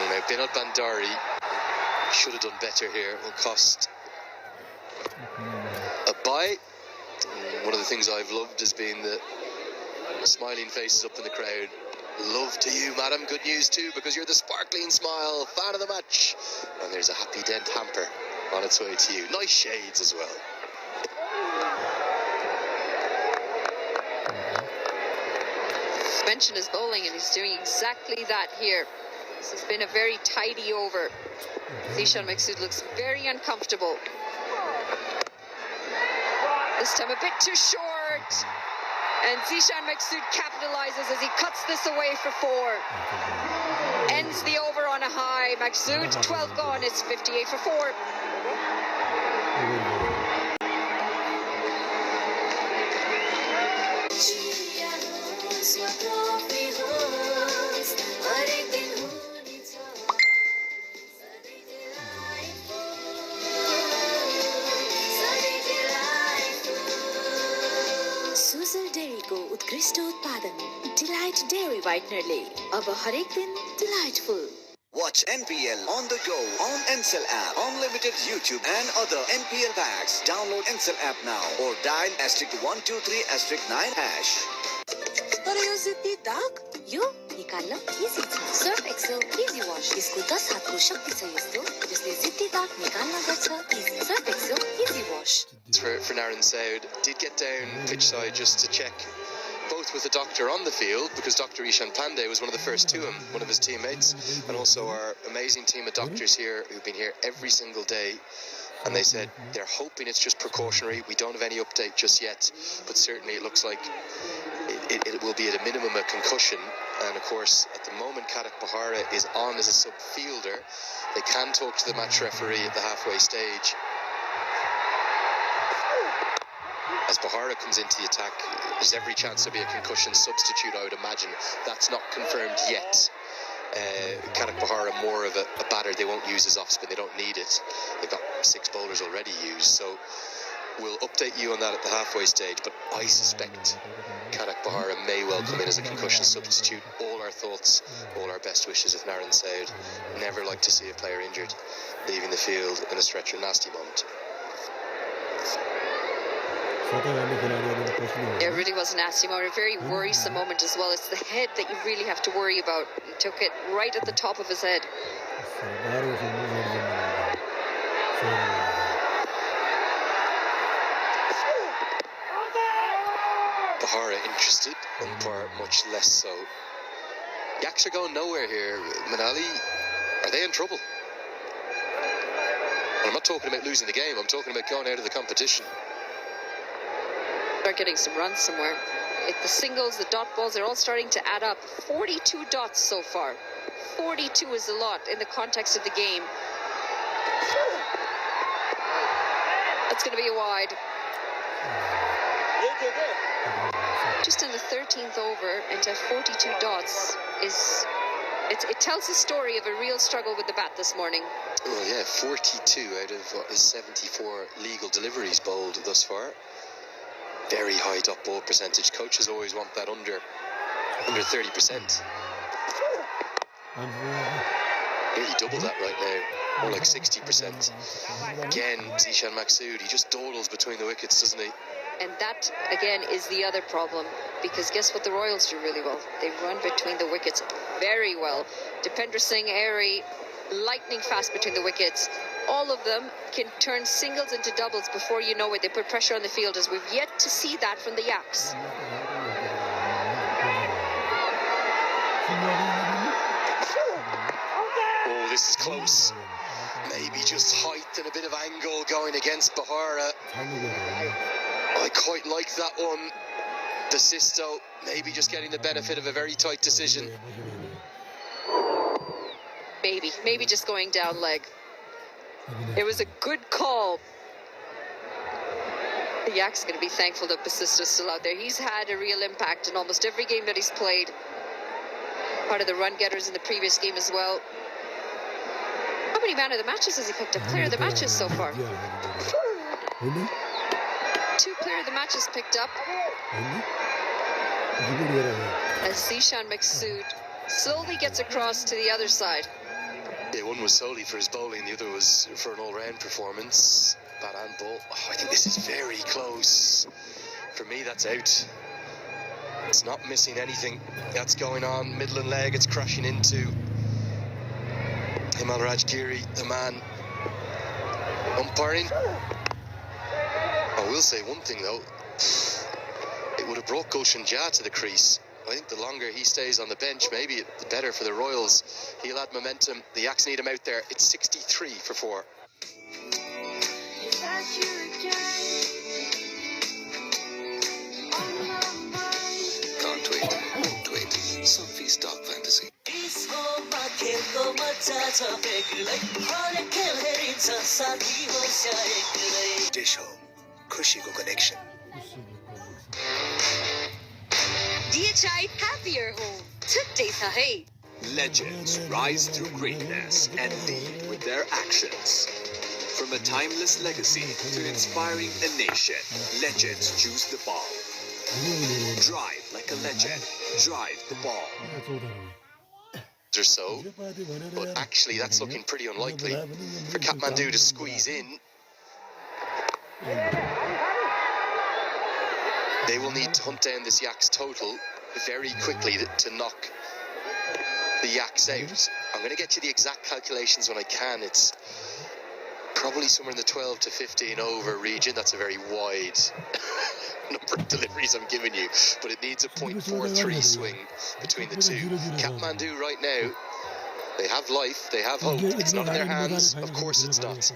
Now, Binod Bandari should have done better here. Will cost a bye. One of the things I've loved has been the smiling faces up in the crowd. Love to you, madam. Good news too, because you're the sparkling smile fan of the match. And there's a happy dent hamper on its way to you. Nice shades as well. Mentioned his bowling, and he's doing exactly that here. This has been a very tidy over. Zishan Maksud looks very uncomfortable. This time a bit too short. And Zishan Maksud capitalizes as he cuts this away for 4. Ends the over on a high. Maksud, 12 gone, it's 58 for 4. यसमा trophy होस् हरेक दिन हुनेछ सधैँलाई सुजल डेरीको उत्कृष्ट उत्पादन delight dairy व्हाइटनरले अब हरेक दिन delightful Watch NPL on the go on Ncell app, unlimited YouTube and other NPL packs. Download Ncell app now or dial *123*9#. तर यो जित्ती दाग यो निकाल्न इजी छ सर्फ एक्सेल इजी वाश यसको 10 हातको शक्ति छ यस्तो जसले जित्ती दाग निकाल्न गर्छ easy surf excel easy wash For Naren Saud, did get down pitch side just to check both with the doctor on the field, because Dr. Ishan Pandey was one of the first to him, one of his teammates, and also our amazing team of doctors here who've been here every single day. And they said they're hoping it's just precautionary. We don't have any update just yet, but certainly it looks like it will be at a minimum a concussion. And of course, at the moment, Karak Bahara is on as a sub fielder. They can talk to the match referee at the halfway stage. As Bahara comes into the attack, there's every chance there'll be a concussion substitute, I would imagine. That's not confirmed yet. Karak Bahara more of a batter they won't use as off-spin. They don't need it. They've got 6 bowlers already used. So we'll update you on that at the halfway stage. But I suspect Karak Bahara may well come in as a concussion substitute. All our thoughts, all our best wishes with Naren Saud. Never like to see a player injured leaving the field in a stretcher. Nasty moment. It really was a nasty moment, a very worrisome moment as well. It's the head that you really have to worry about. He took it right at the top of his head. Bahara interested, umpire much less so. Yaks are going nowhere here. Manali, are they in trouble? And I'm not talking about losing the game, I'm talking about going out of the competition. Start getting some runs somewhere. The singles, the dot balls, they're all starting to add up. 42 dots so far. 42 is a lot in the context of the game. That's going to be a wide. Just in the 13th over, and to have 42 dots it tells a story of a real struggle with the bat this morning. Well, yeah, 42 out of what is 74 legal deliveries bowled thus far. Very high dot ball percentage. Coaches always want that under 30%. Nearly double that right now. More like 60%. Again, Zishan Maksud, he just dawdles between the wickets, doesn't he? And that, again, is the other problem. Because guess what the Royals do really well? They run between the wickets very well. Dipender Singh, Airy, lightning fast between the wickets. All of them can turn singles into doubles before you know it. They put pressure on the fielders. We've yet to see that from the Yaks. Oh, this is close. Maybe just height and a bit of angle going against Bahara. I quite like that one. The Sisto, maybe just getting the benefit of a very tight decision. Maybe just going down leg. It was a good call. The Yaks are going to be thankful that Basisto's still out there. He's had a real impact in almost every game that he's played. Part of the run getters in the previous game as well. How many man of the matches has he picked up? Player of the matches so far. 2 player of the matches picked up. As Zishan Maksud slowly gets across to the other side. Yeah, one was solely for his bowling, the other was for an all-round performance. Bat and ball. Oh, I think this is very close. For me, that's out. It's not missing anything. That's going on. Middle and leg, it's crashing into Himal Rajgiri, the man umpiring. I will say one thing, though. It would have brought Gulshan Jha to the crease. I think the longer he stays on the bench, maybe the better for the Royals. He'll add momentum. The Yaks need him out there. It's 63 for 4. Can't wait. Sophie's Dark Fantasy. Dish Home, खुशी को connection. DHI happier home. Today sahay. Legends rise through greatness and lead with their actions. From a timeless legacy to inspiring a nation, legends choose the ball. Drive like a legend. Drive the ball. Or so, but actually that's looking pretty unlikely for Kathmandu to squeeze in. They will need to hunt down this Yaks total very quickly to knock the Yaks out. I'm going to get you the exact calculations when I can. It's probably somewhere in the 12 to 15 over region. That's a very wide number of deliveries I'm giving you, but it needs a 0.43 swing between the two. Kathmandu right now, they have life, they have hope. It's not in their hands, of course it's not.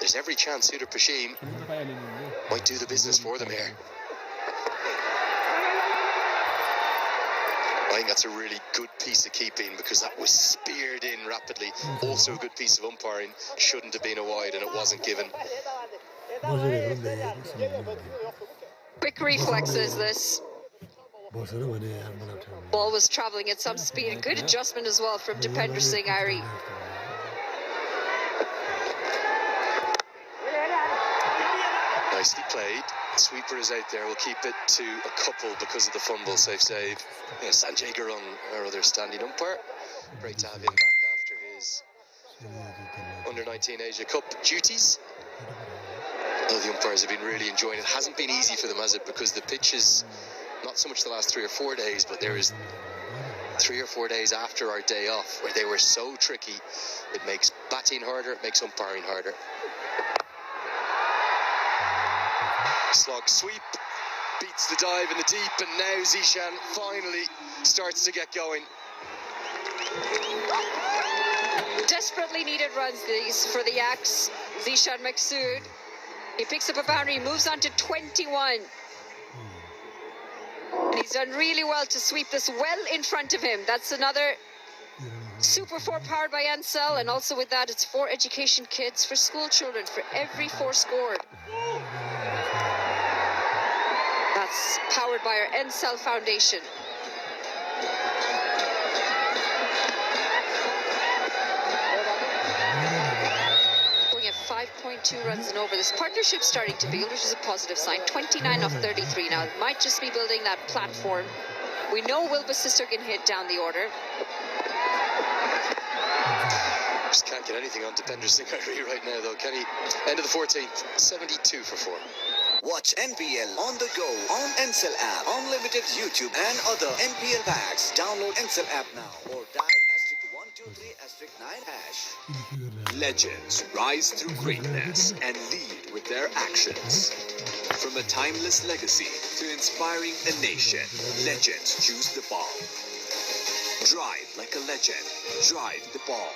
There's every chance Sudar Pashim might do the business for them here. I think that's a really good piece of keeping because that was speared in rapidly. Also a good piece of umpiring. Shouldn't have been a wide and it wasn't given. Quick reflexes, this. Ball was traveling at some speed. Good adjustment as well from Dipender Singh Airi. Nicely played. Sweeper is out there. We'll keep it to a couple because of the fumble. Safe save. Yeah, Sanjay Gurung, our other standing umpire. Great to have him back after his Under-19 Asia Cup duties. Well, the umpires have been really enjoying it. It hasn't been easy for them, has it? Because the pitches, not so much the last 3 or 4 days, but there is 3 or 4 days after our day off where they were so tricky. It makes batting harder, it makes umpiring harder. Slog sweep, beats the dive in the deep, and now Zishan finally starts to get going. Desperately needed runs these for the Yaks. Zishan Maksud. He picks up a boundary, moves on to 21. And he's done really well to sweep this well in front of him. That's another Super 4 powered by Ansel, and also with that it's 4 education kits for school children for every 4 scored. That's powered by our Ansel Foundation. Going at 5.2 runs and over. This partnership's starting to build, which is a positive sign. 29 off 33 now. It might just be building that platform. We know Wilbur Sister can hit down the order. Just can't get anything on Dipender Singh Airi right now, though, can he? End of the 14th, 72 for 4. Watch NPL on the go on Ansel app, unlimited YouTube and other NPL packs. Download Ansel app now or dial *123*9#. Legends rise through greatness and lead with their actions. From a timeless legacy to inspiring a nation, legends choose the ball. Drive like a legend. Drive the ball.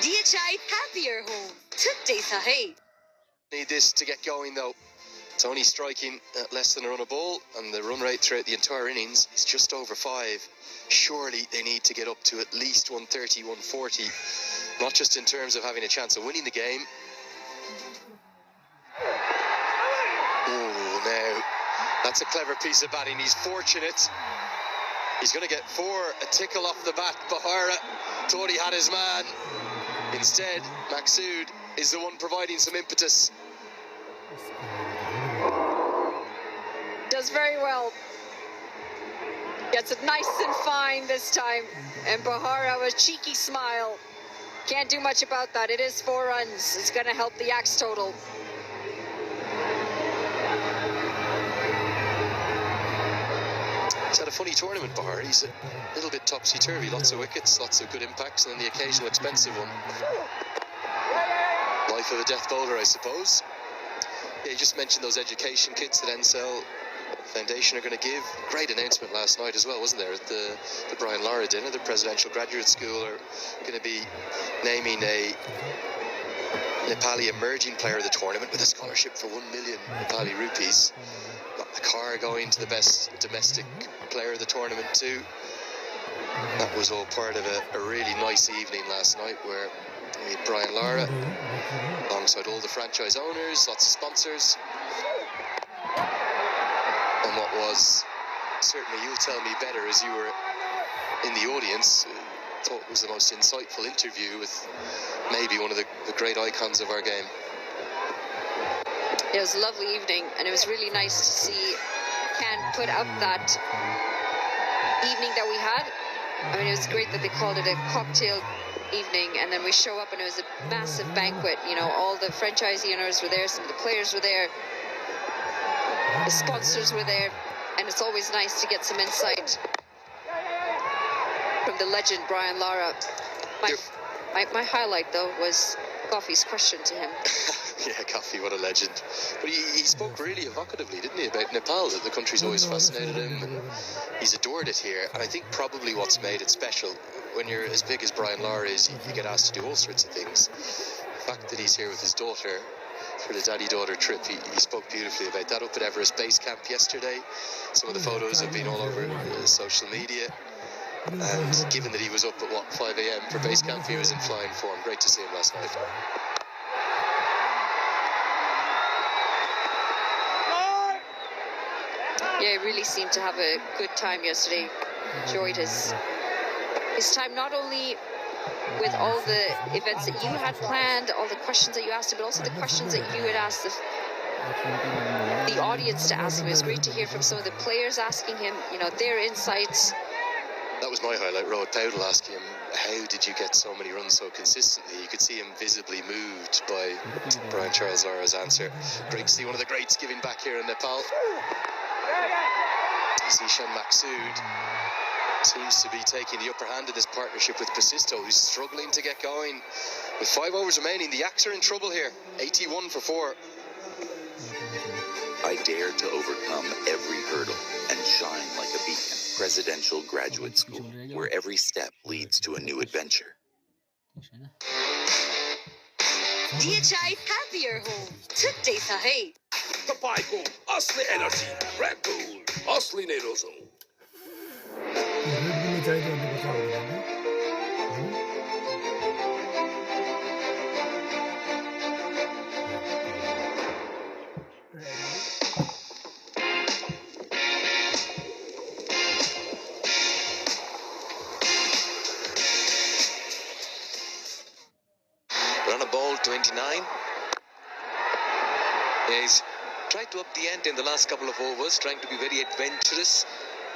DHI happier home. Today sahay. Need this to get going, though. It's only striking at less than a run a ball, and the run rate throughout the entire innings is just over 5. Surely they need to get up to at least 130, 140, not just in terms of having a chance of winning the game. Oh, now, that's a clever piece of batting. He's fortunate. He's going to get 4, a tickle off the bat. Bahara thought he had his man. Instead, Maksud is the one providing some impetus. Does very well. Gets it nice and fine this time. And Bahara, a cheeky smile. Can't do much about that. It is 4 runs. It's going to help the Yaks total. He's had a funny tournament, Bahar. He's a little bit topsy-turvy. Lots of wickets, lots of good impacts, and then the occasional expensive one. Life of a death bowler, I suppose. Yeah, you just mentioned those education kits that Ansel Foundation are going to give. Great announcement last night as well, wasn't there? At the Brian Lara dinner, the Presidential Graduate School are going to be naming a Nepali emerging player of the tournament with a scholarship for 1 million Nepali rupees. Got the car going to the best domestic player of the tournament too. that was all part of a really nice evening last night where we had Brian Lara alongside all the franchise owners, lots of sponsors, and what was, certainly you'll tell me better as you were in the audience, thought was the most insightful interview with maybe one of the great icons of our game. It was a lovely evening, and it was really nice to see Ken put up that evening that we had. I mean, it was great that they called it a cocktail evening, and then we show up and it was a massive banquet. You know, all the franchisee owners were there, some of the players were there, the sponsors were there, and it's always nice to get some insight from the legend Brian Lara. My highlight though was Coffey's question to him. Yeah, Coffey, what a legend. But he spoke really evocatively, didn't he, about Nepal, that the country's always fascinated him, and he's adored it here. And I think probably what's made it special, when you're as big as Brian Lara is, you get asked to do all sorts of things. The fact that he's here with his daughter for the daddy-daughter trip, he spoke beautifully about that up at Everest Base Camp yesterday. Some of the photos have been all over social media. And given that he was up at 5 a.m. for base camp, he was in flying form. Great to see him last night. Yeah, he really seemed to have a good time yesterday. Enjoyed his time, not only with all the events that you had planned, all the questions that you asked him, but also the questions that you had asked the audience to ask him. It was great to hear from some of the players asking him, you know, their insights. That was my highlight. Rohit Powdell asking him, how did you get so many runs so consistently? You could see him visibly moved by Brian Charles Lara's answer. Great to see one of the greats giving back here in Nepal. Zishan Maksood seems to be taking the upper hand in this partnership with Pasisto, who's struggling to get going. With 5 overs remaining, the Yaks are in trouble here. 81 for 4. I dare to overcome every hurdle and shine like a beacon. Presidential Graduate School, where every step leads to a new adventure. DHI happier home. Today sahay. Tapaiको असली energy red bull असली नै रोजौं Run a ball 29. He's tried to up the ante in the last couple of overs, trying to be very adventurous,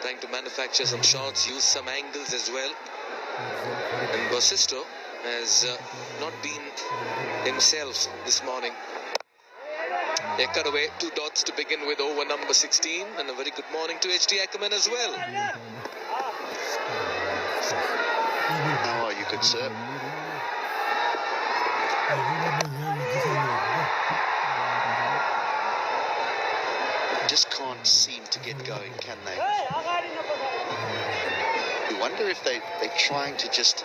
trying to manufacture some shots, use some angles as well. And Basisto has not been himself this morning. They cut away 2 dots to begin with over number 16, and a very good morning to HD Ackerman as well. How are you, good sir? Just can't seem to get going, can they? You wonder if they're trying to just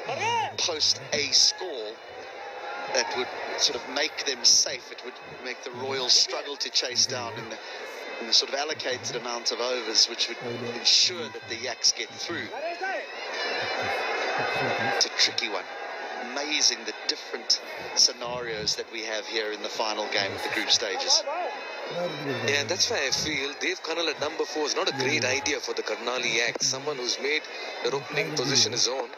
post a score that would sort of make them safe. It would make the Royals struggle to chase down in the sort of allocated amount of overs, which would ensure that the Yaks get through. It's a tricky one. Amazing the different scenarios that we have here in the final game of the group stages. Yeah, and that's why I feel Dave Karnal at number 4 is not a great idea for the Karnali Yaks. Someone who's made their opening position his own.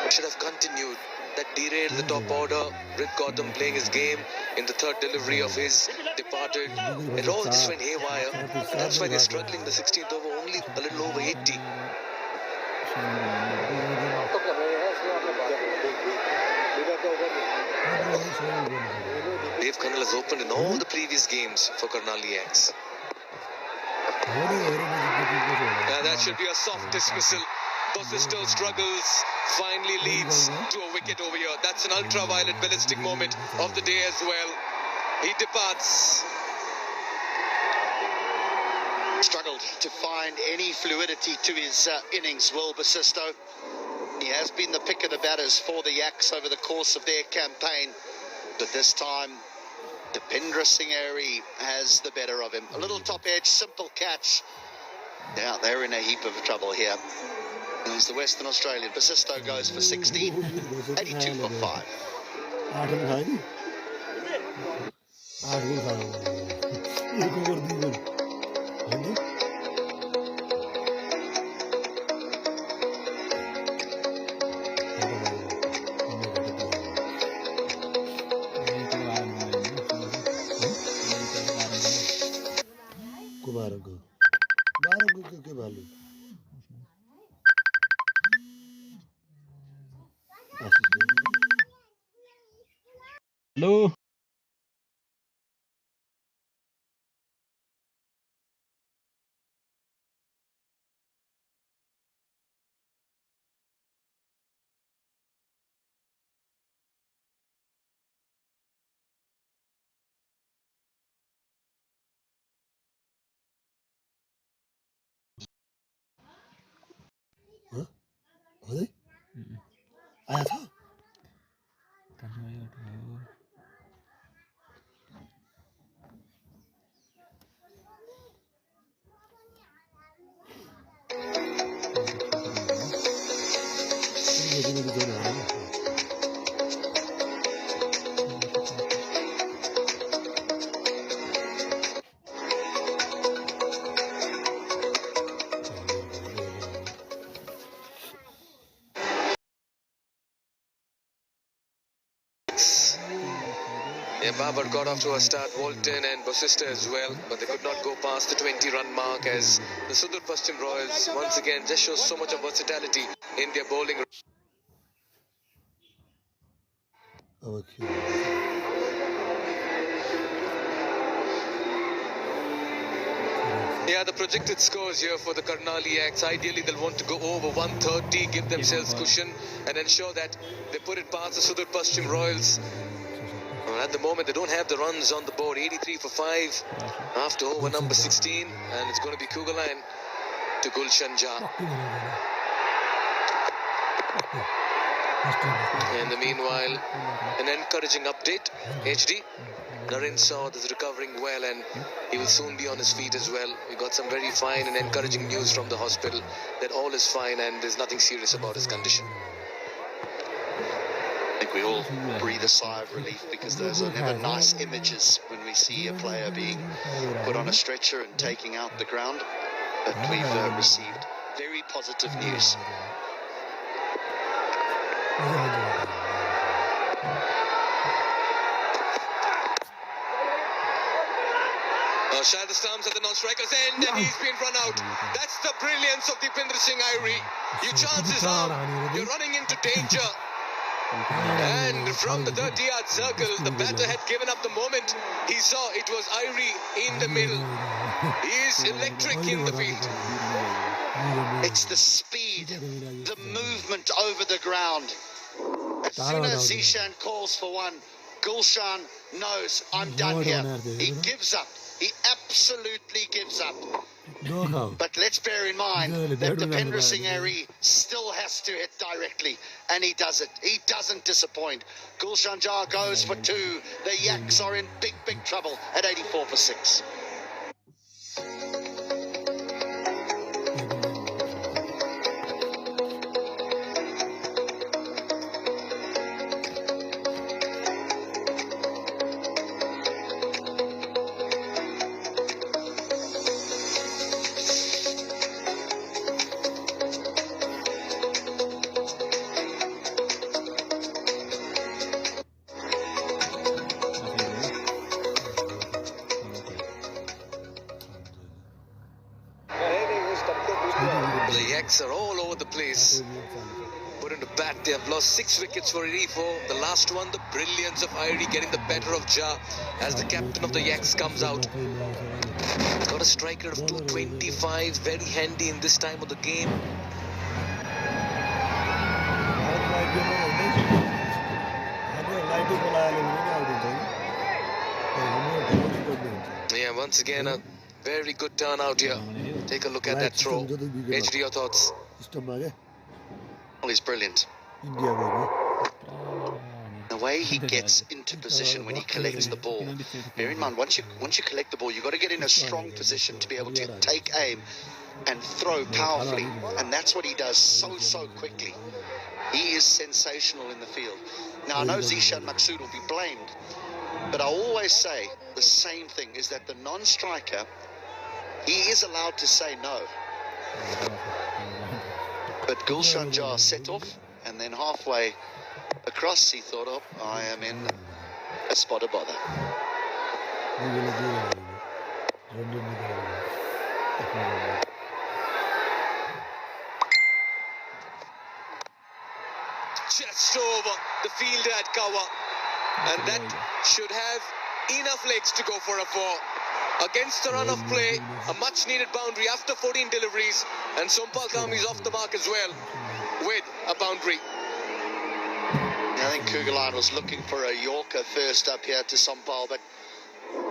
Should have continued. That derailed the top order. Rick Gautam playing his game in the third delivery of his departed. It all just went haywire. That's why they're struggling. The 16th over, only a little over 80. Dave Karnal has opened in all the previous games for Karnali Yaks. That should be a soft dismissal. Basisto struggles, finally leads to a wicket over here. That's an ultraviolet ballistic moment of the day as well. He departs. Struggled to find any fluidity to his innings, Will Basisto. He has been the pick of the batters for the Yaks over the course of their campaign, but this time Dipendra Singh Airy has the better of him. A little top edge, simple catch, Yeah, they're in a heap of trouble here. There's the Western Australian. Basisto goes for 60. 82 for 5. Hello. आया था Yeah, Babar got off to a start, Walton and Basista as well, but they could not go past the 20-run mark as the Sudur Paschim Royals once again just show so much of versatility in their bowling. Yeah, the projected scores here for the Karnali Yaks, ideally they'll want to go over 130, give themselves cushion and ensure that they put it past the Sudur Paschim Royals. Well, at the moment they don't have the runs on the board, 83 for 5 after over number 16, and it's going to be Kugalan to Gulshan Jha. In the meanwhile, an encouraging update, HD. Naren Saud is recovering well and he will soon be on his feet as well. We got some very fine and encouraging news from the hospital that all is fine and there's nothing serious about his condition. I think we all breathe a sigh of relief because those are never nice images when we see a player being put on a stretcher and taking out the ground. But we've received very positive news. Shahid Islam's at the non-striker's end and he's been run out. That's the brilliance of Deepinder Singh Airi. Your chances are you're running into danger. And from the 30-yard circle, the batter had given up the moment he saw it was Airi in the middle. He is electric in the field. It's the speed, the movement over the ground. As soon as Zishan calls for one, Gulshan knows, I'm done here. He gives up. He absolutely gives up. But let's bear in mind that Deepinder Singh Airi still has to hit directly, and he does it. He doesn't disappoint. Gulshan Jha goes for 2. The Yaks are in big, big trouble at 84 for 6. The Yaks are all over the place. Put into bat, they have lost 6 wickets for 84. The last one, the brilliance of Airi getting the better of Jha as the captain of the Yaks comes out. He's got a strike rate of 225, very handy in this time of the game. Yeah, once again a very good turnout here. Take a look at that throw. HD, your thoughts? Well, he's brilliant. Now, way he gets into position when he collects the ball. Bear in mind, once you collect the ball, you've got to get in a strong position to be able to take aim and throw powerfully. And that's what he does so quickly. He is sensational in the field. Now, I know Zishan Maksud will be blamed, but I always say the same thing, is that the non-striker, he is allowed to say no. But Gulshan Jah set off, and then halfway across he thought, oh, I am in a spot of bother. Just over the fielder at cover, and that should have enough legs to go for a four. Against the run of play, a much needed boundary after 14 deliveries, and Sompal Kami is off the mark as well with a boundary. I think Kugalan was looking for a Yorker first up here to Sompal, but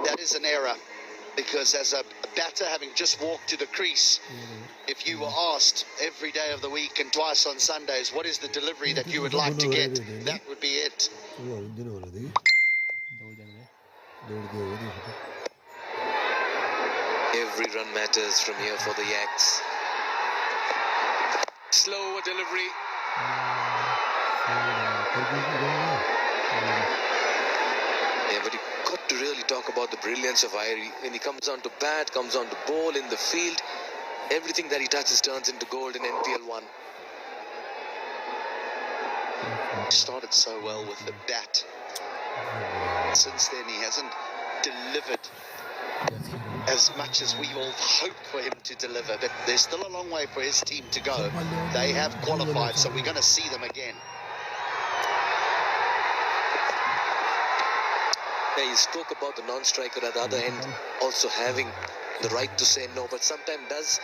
that is an error, because as a batter, having just walked to the crease, if you were asked every day of the week and twice on Sundays, what is the delivery that you would like to get, that would be it. Every run matters from here for the Yaks. Slower delivery. Yeah, but you got to really talk about the brilliance of Irie. When he comes on to bat, comes on to bowl in the field, everything that he touches turns into gold in NPL 1. Started so well with the bat. Since then, he hasn't delivered as much as we all hoped for him to deliver, but there's still a long way for his team to go. They have qualified, so we're going to see them again. Yeah, you spoke about the non-striker at the other end also having the right to say no, but sometimes does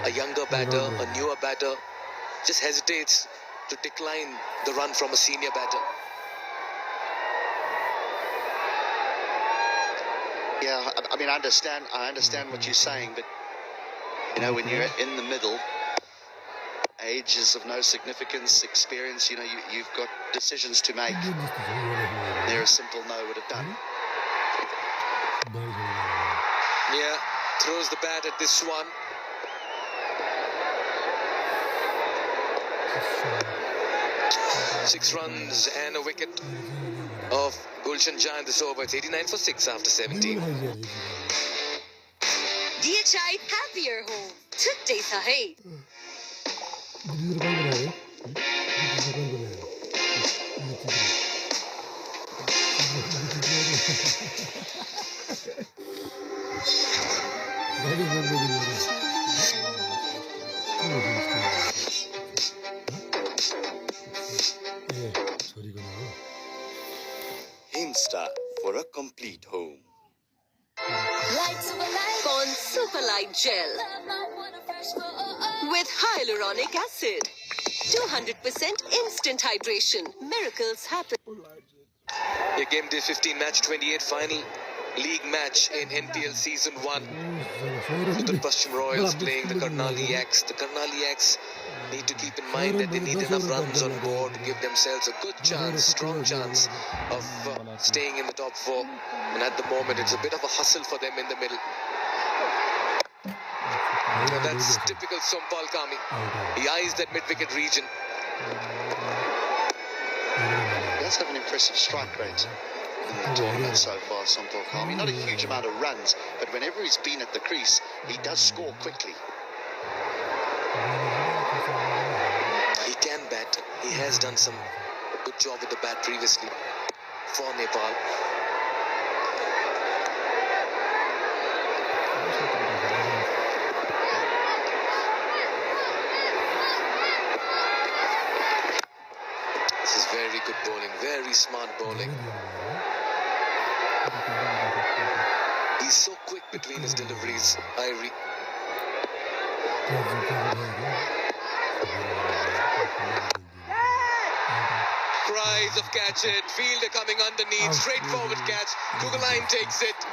a younger batter, a newer batter, just hesitates to decline the run from a senior batter. Yeah, I mean, I understand what you're saying, but, you know, when you're in the middle, age is of no significance, experience, you know, you've got decisions to make. There a simple no would have done. Yeah, throws the bat at this one. Six runs and a wicket of Gulshan Jah in this over. It's 89 for 6 after 17. DHI happier home. Today sahi. Himstar for a complete home. Con Superlight Gel with hyaluronic acid. 200% instant hydration. Miracles happen. Yeah, game day 15, match 28, final league match in NPL season 1. The Paschim Royals playing the Karnali Yaks. The Karnali Yaks need to keep in mind that they need enough runs on board to give themselves a good chance, strong chance of staying in the top 4. And at the moment, it's a bit of a hustle for them in the middle. You know, that's typical Sompal Kami. He eyes that mid-wicket region. He does have an impressive strike rate in the tournament so far, Sompal Kami. Not a huge amount of runs, but whenever he's been at the crease, he does score quickly. He can bat. He has done some good job with the bat previously for Nepal. This is very good bowling, very smart bowling. He's so quick between his deliveries, Irie. Cries of catch it, fielder coming underneath, straightforward catch, Kugaline takes it.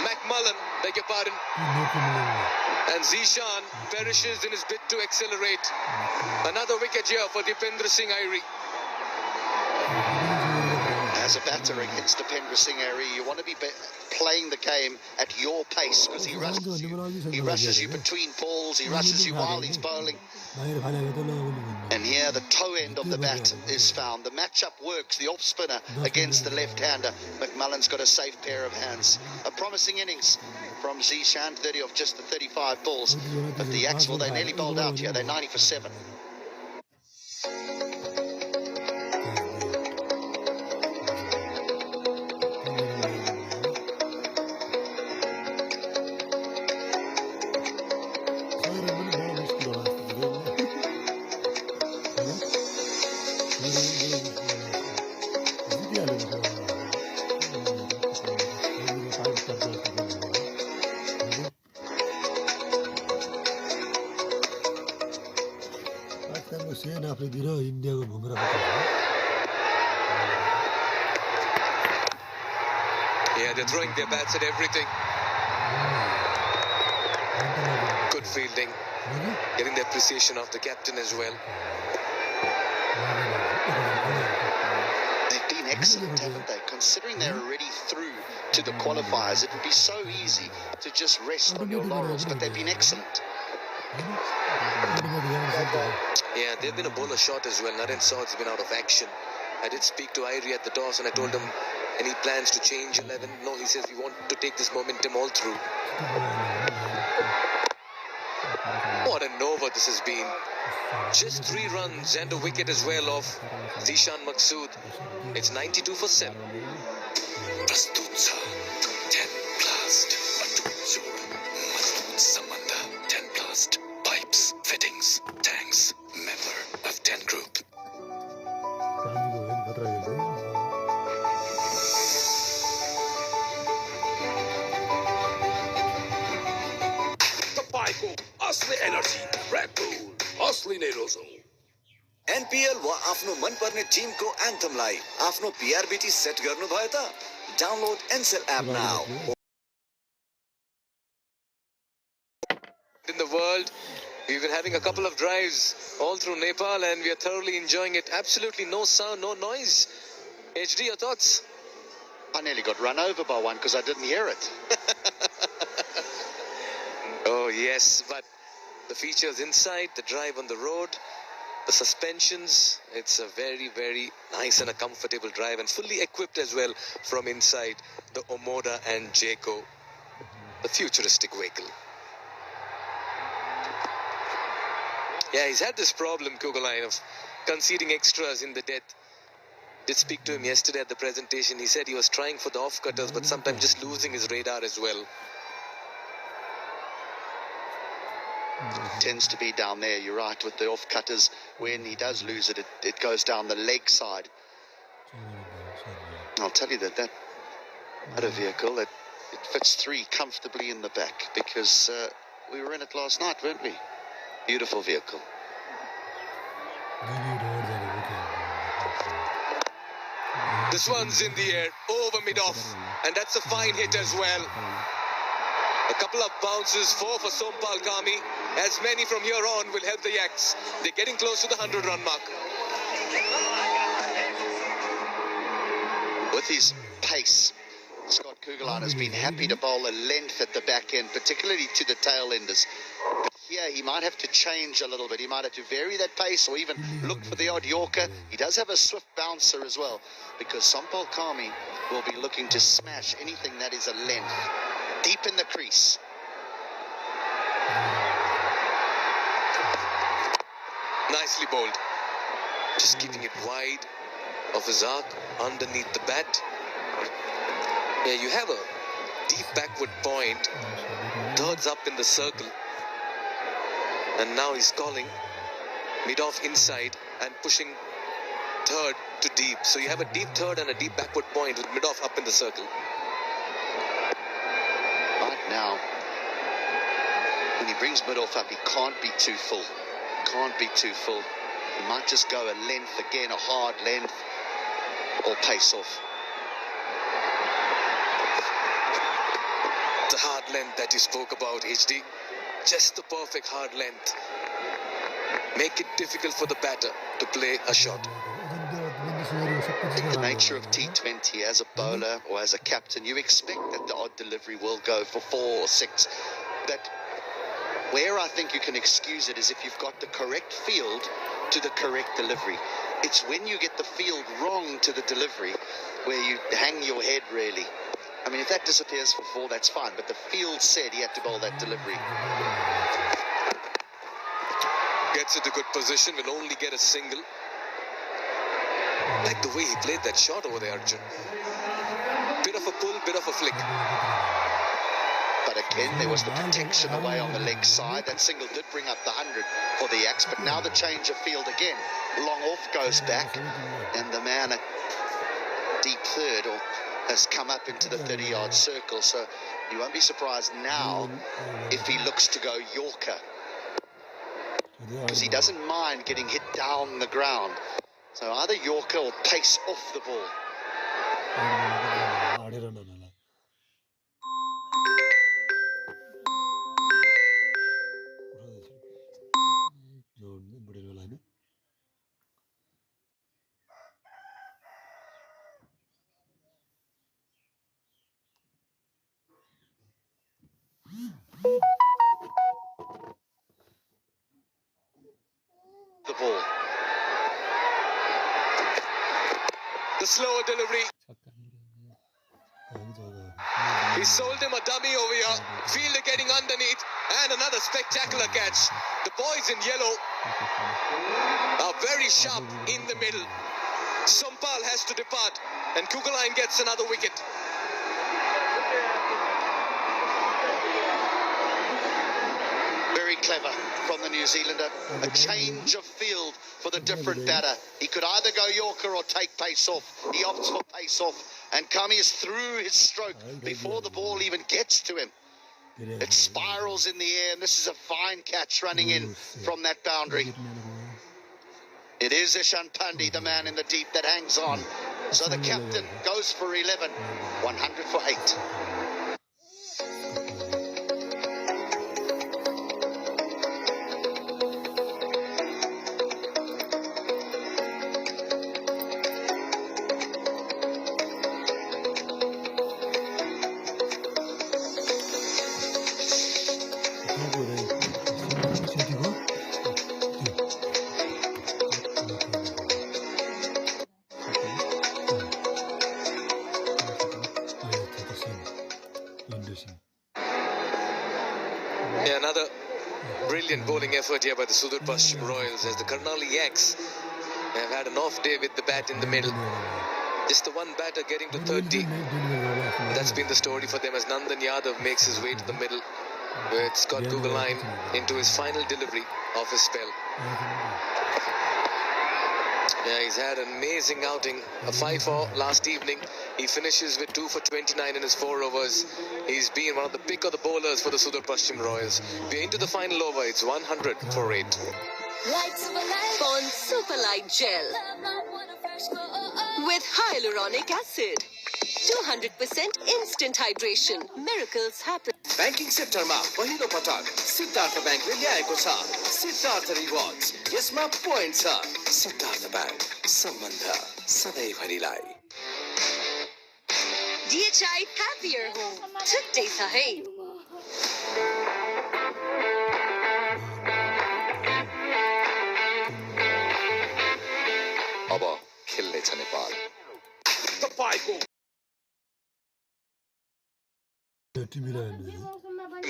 McMullen, beg your pardon. And Zishan perishes in his bid to accelerate. Another wicket here for Dipendra Singh Irie. As a batter against the Pendra Singh area, you want to be playing the game at your pace because he rushes you. He rushes you between balls. He rushes you while he's bowling. And here the toe end of the bat is found. The matchup works. The off spinner against the left-hander. McMullen's got a safe pair of hands. A promising innings from Zishan, 30 of just the 35 balls. But the Yaks, well, they nearly bowled out here. They're 90 for 7. Yeah, they're throwing their bats at everything. Good fielding. Getting the appreciation of the captain as well. They've been excellent, haven't they? Considering they're already through to the qualifiers, it would be so easy to just rest on your laurels, but they've been excellent. Yeah, they've been a bowler shot as well. Naren Saud's been out of action. I did speak to Irie at the toss and I told him any plans to change 11. No, he says we want to take this momentum all through. What an over this has been. Just 3 runs and a wicket as well of Zishan Maqsood. It's 92 for 7. Prastutsa, 10 blast, Samanda, 10 blast, pipes, fittings, tanks, member of 10 group. तपाईको असली energy red bull असली नै रोजो NPL वा आफ्नो मनपर्ने Timko एन्थमलाई आफ्नो पीआरबीटी set गर्नुभयो त download Ncell app now In the world, we've been having a couple of drives all through Nepal and we are thoroughly enjoying it. Absolutely no sound, no noise. HD, your thoughts? I nearly got run over by one because I didn't hear it. Oh yes, but the features inside, the drive on the road, the suspensions, it's a very, very nice and a comfortable drive and fully equipped as well from inside the Omoda and Jayco, the futuristic vehicle. Yeah, he's had this problem, Kugaline, of conceding extras in the death. Did speak to him yesterday at the presentation. He said he was trying for the off-cutters, but sometimes just losing his radar as well. Tends to be down there, you're right, with the off-cutters. When he does lose it, it goes down the leg side. I'll tell you that other vehicle, it fits 3 comfortably in the back because we were in it last night, weren't we? Beautiful vehicle. This one's in the air, over mid-off, and that's a fine hit as well. A couple of bounces, 4 for Sompal Kami. As many from here on will help the Yaks. They're getting close to the 100-run mark. With his pace, Scott Kugaline has been happy to bowl a length at the back end, particularly to the tail enders. But here he might have to change a little bit. He might have to vary that pace or even look for the odd Yorker. He does have a swift bouncer as well, because Sompal Kami will be looking to smash anything that is a length deep in the crease. Nicely bowled. Just keeping it wide of his arc underneath the bat. Yeah, you have a deep backward point. Third's up in the circle. And now he's calling mid-off inside and pushing third to deep. So you have a deep third and a deep backward point with mid-off up in the circle. Right now, when he brings mid-off up, he can't be too full. Can't be too full. He might just go a length again, a hard length, or pace off. The hard length that you spoke about, HD. Just the perfect hard length. Make it difficult for the batter to play a shot. The nature of T20 as a bowler or as a captain, you expect that the odd delivery will go for 4 or 6. But where I think you can excuse it is if you've got the correct field to the correct delivery. It's when you get the field wrong to the delivery where you hang your head, really. I mean, if that disappears for 4, that's fine. But the field said he had to bowl that delivery. Gets into good position, will only get a single. Like the way he played that shot over there, Arjun. Bit of a pull, bit of a flick. But again, there was the protection away on the leg side. That single did bring up the 100 for the Yaks, but now the change of field again. Long off goes back, and the man at deep third has come up into the 30-yard circle, so you won't be surprised now if he looks to go Yorker, because he doesn't mind getting hit down the ground. So either Yorker or pace off the ball. The ball. The slower delivery. He sold him a dummy over here. Fielder getting underneath. And another spectacular catch. The boys in yellow are very sharp in the middle. Sompal has to depart. And Kugaline gets another wicket. Very clever from the New Zealander. A change of field for the different batter. He could either go Yorker or take pace off. He opts for pace off. And Kami is through his stroke before the ball even gets to him. It spirals in the air, and this is a fine catch running in from that boundary. It is Ishan Pandey, the man in the deep, that hangs on. So the captain goes for 11, 100 for 8. Yeah, another brilliant bowling effort here by the Sudur Pashchim Royals, as the Karnali Yaks have had an off day with the bat in the middle. Just the one batter getting to 30. That's been the story for them, as Nandan Yadav makes his way to the middle with Scott Kugaline into his final delivery of his spell. Yeah, he's had an amazing outing. A 5-4 last evening. He finishes with 2 for 29 in his 4 overs. He's been one of the pick of the bowlers for the Sudur Pashchim Royals. We're into the final over. It's 100 for 8. Pond Super Light Gel with hyaluronic acid. 200% instant hydration. Miracles happen. Banking sector ma पहिलो पटक सिद्धार्थ बैंकले ल्याएको छ Siddharth rewards यसमा point छ Siddharth bank सम्बन्ध सधैँभरिलाई DHI Happier Home. छुट्टै छ है. अब खेल्नेछ Nepal.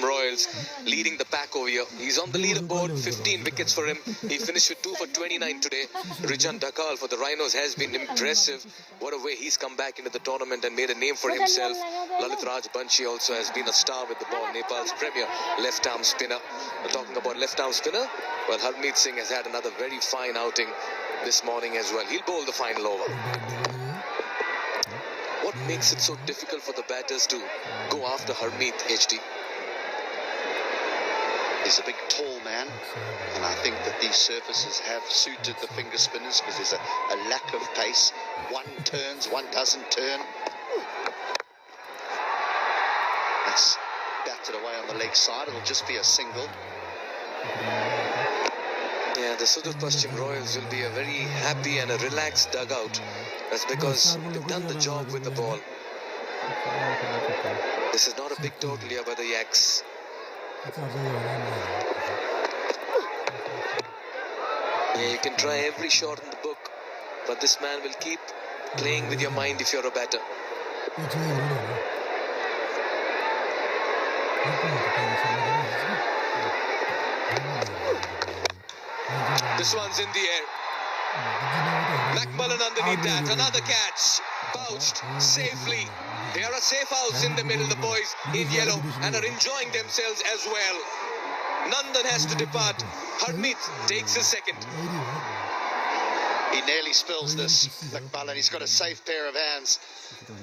Royals leading the pack over here. He's on the leaderboard, 15 wickets for him. He finished with 2 for 29 today. Rijan Dakal for the Rhinos has been impressive. What a way he's come back into the tournament and made a name for himself. Lalit Raj Banshi also has been a star with the ball, Nepal's premier left-arm spinner. Talking about left-arm spinner, well, Harmeet Singh has had another very fine outing this morning as well. He'll bowl the final over. What makes it so difficult for the batters to go after Harmeet, HD? He's a big, tall man, and I think that these surfaces have suited the finger spinners because there's a lack of pace. One turns, one doesn't turn. That's batted away on the leg side. It'll just be a single. Yeah, the Sudur Paschim Royals will be a very happy and a relaxed dugout. That's because they've done the job with the ball. This is not a big total here by the Yaks. Yeah, you can try every shot in the book, but this man will keep playing with your mind if you're a batter. This one's in the air. McMullen underneath that. Another catch. Pouched safely. They are a safe house in the middle, the boys in yellow, and are enjoying themselves as well. Nandan has to depart. Harmeet takes his second. He nearly spills this, McMullen. He's got a safe pair of hands.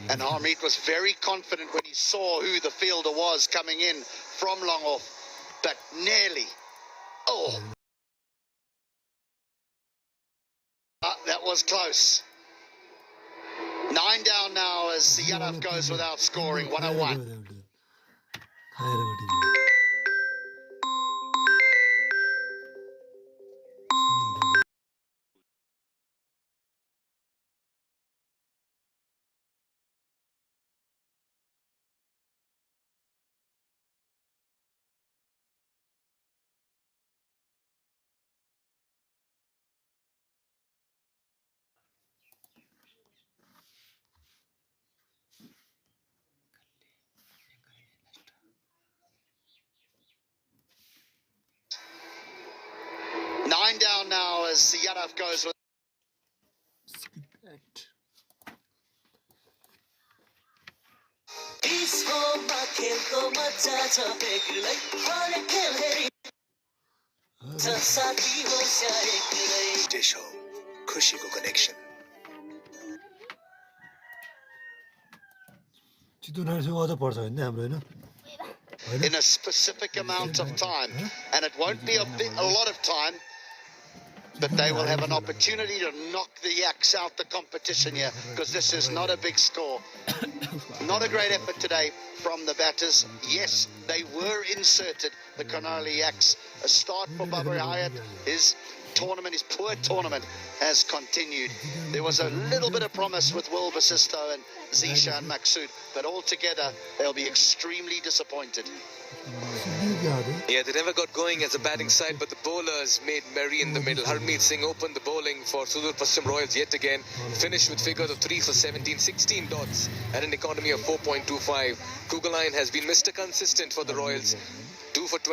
And Harmeet was very confident when he saw who the fielder was coming in from long off. But nearly. Oh. That was close. 9 down now as Yadav goes without scoring. 101. Nine down now as Yadav goes with. Dish ho, खुशी को connection. In a specific amount of time, and it won't be a lot of time, but they will have an opportunity to knock the Yaks out the competition here, because this is not a big score. Not a great effort today from the batters. Yes, they were inserted, the Konarli Yaks. A start for Babar Hyatt. His tournament, his poor tournament, has continued. There was a little bit of promise with Will Basisto and Zisha and Maksud, but altogether they'll be extremely disappointed. Yeah, they never got going as a batting side, but the bowlers made merry in the middle. Harmeet Singh opened the bowling for Sudur Paschim Royals yet again, finished with figures of 3 for 17, 16 dots and an economy of 4.25. Kugaline has been Mr. Consistent for the Royals, 2 for 20.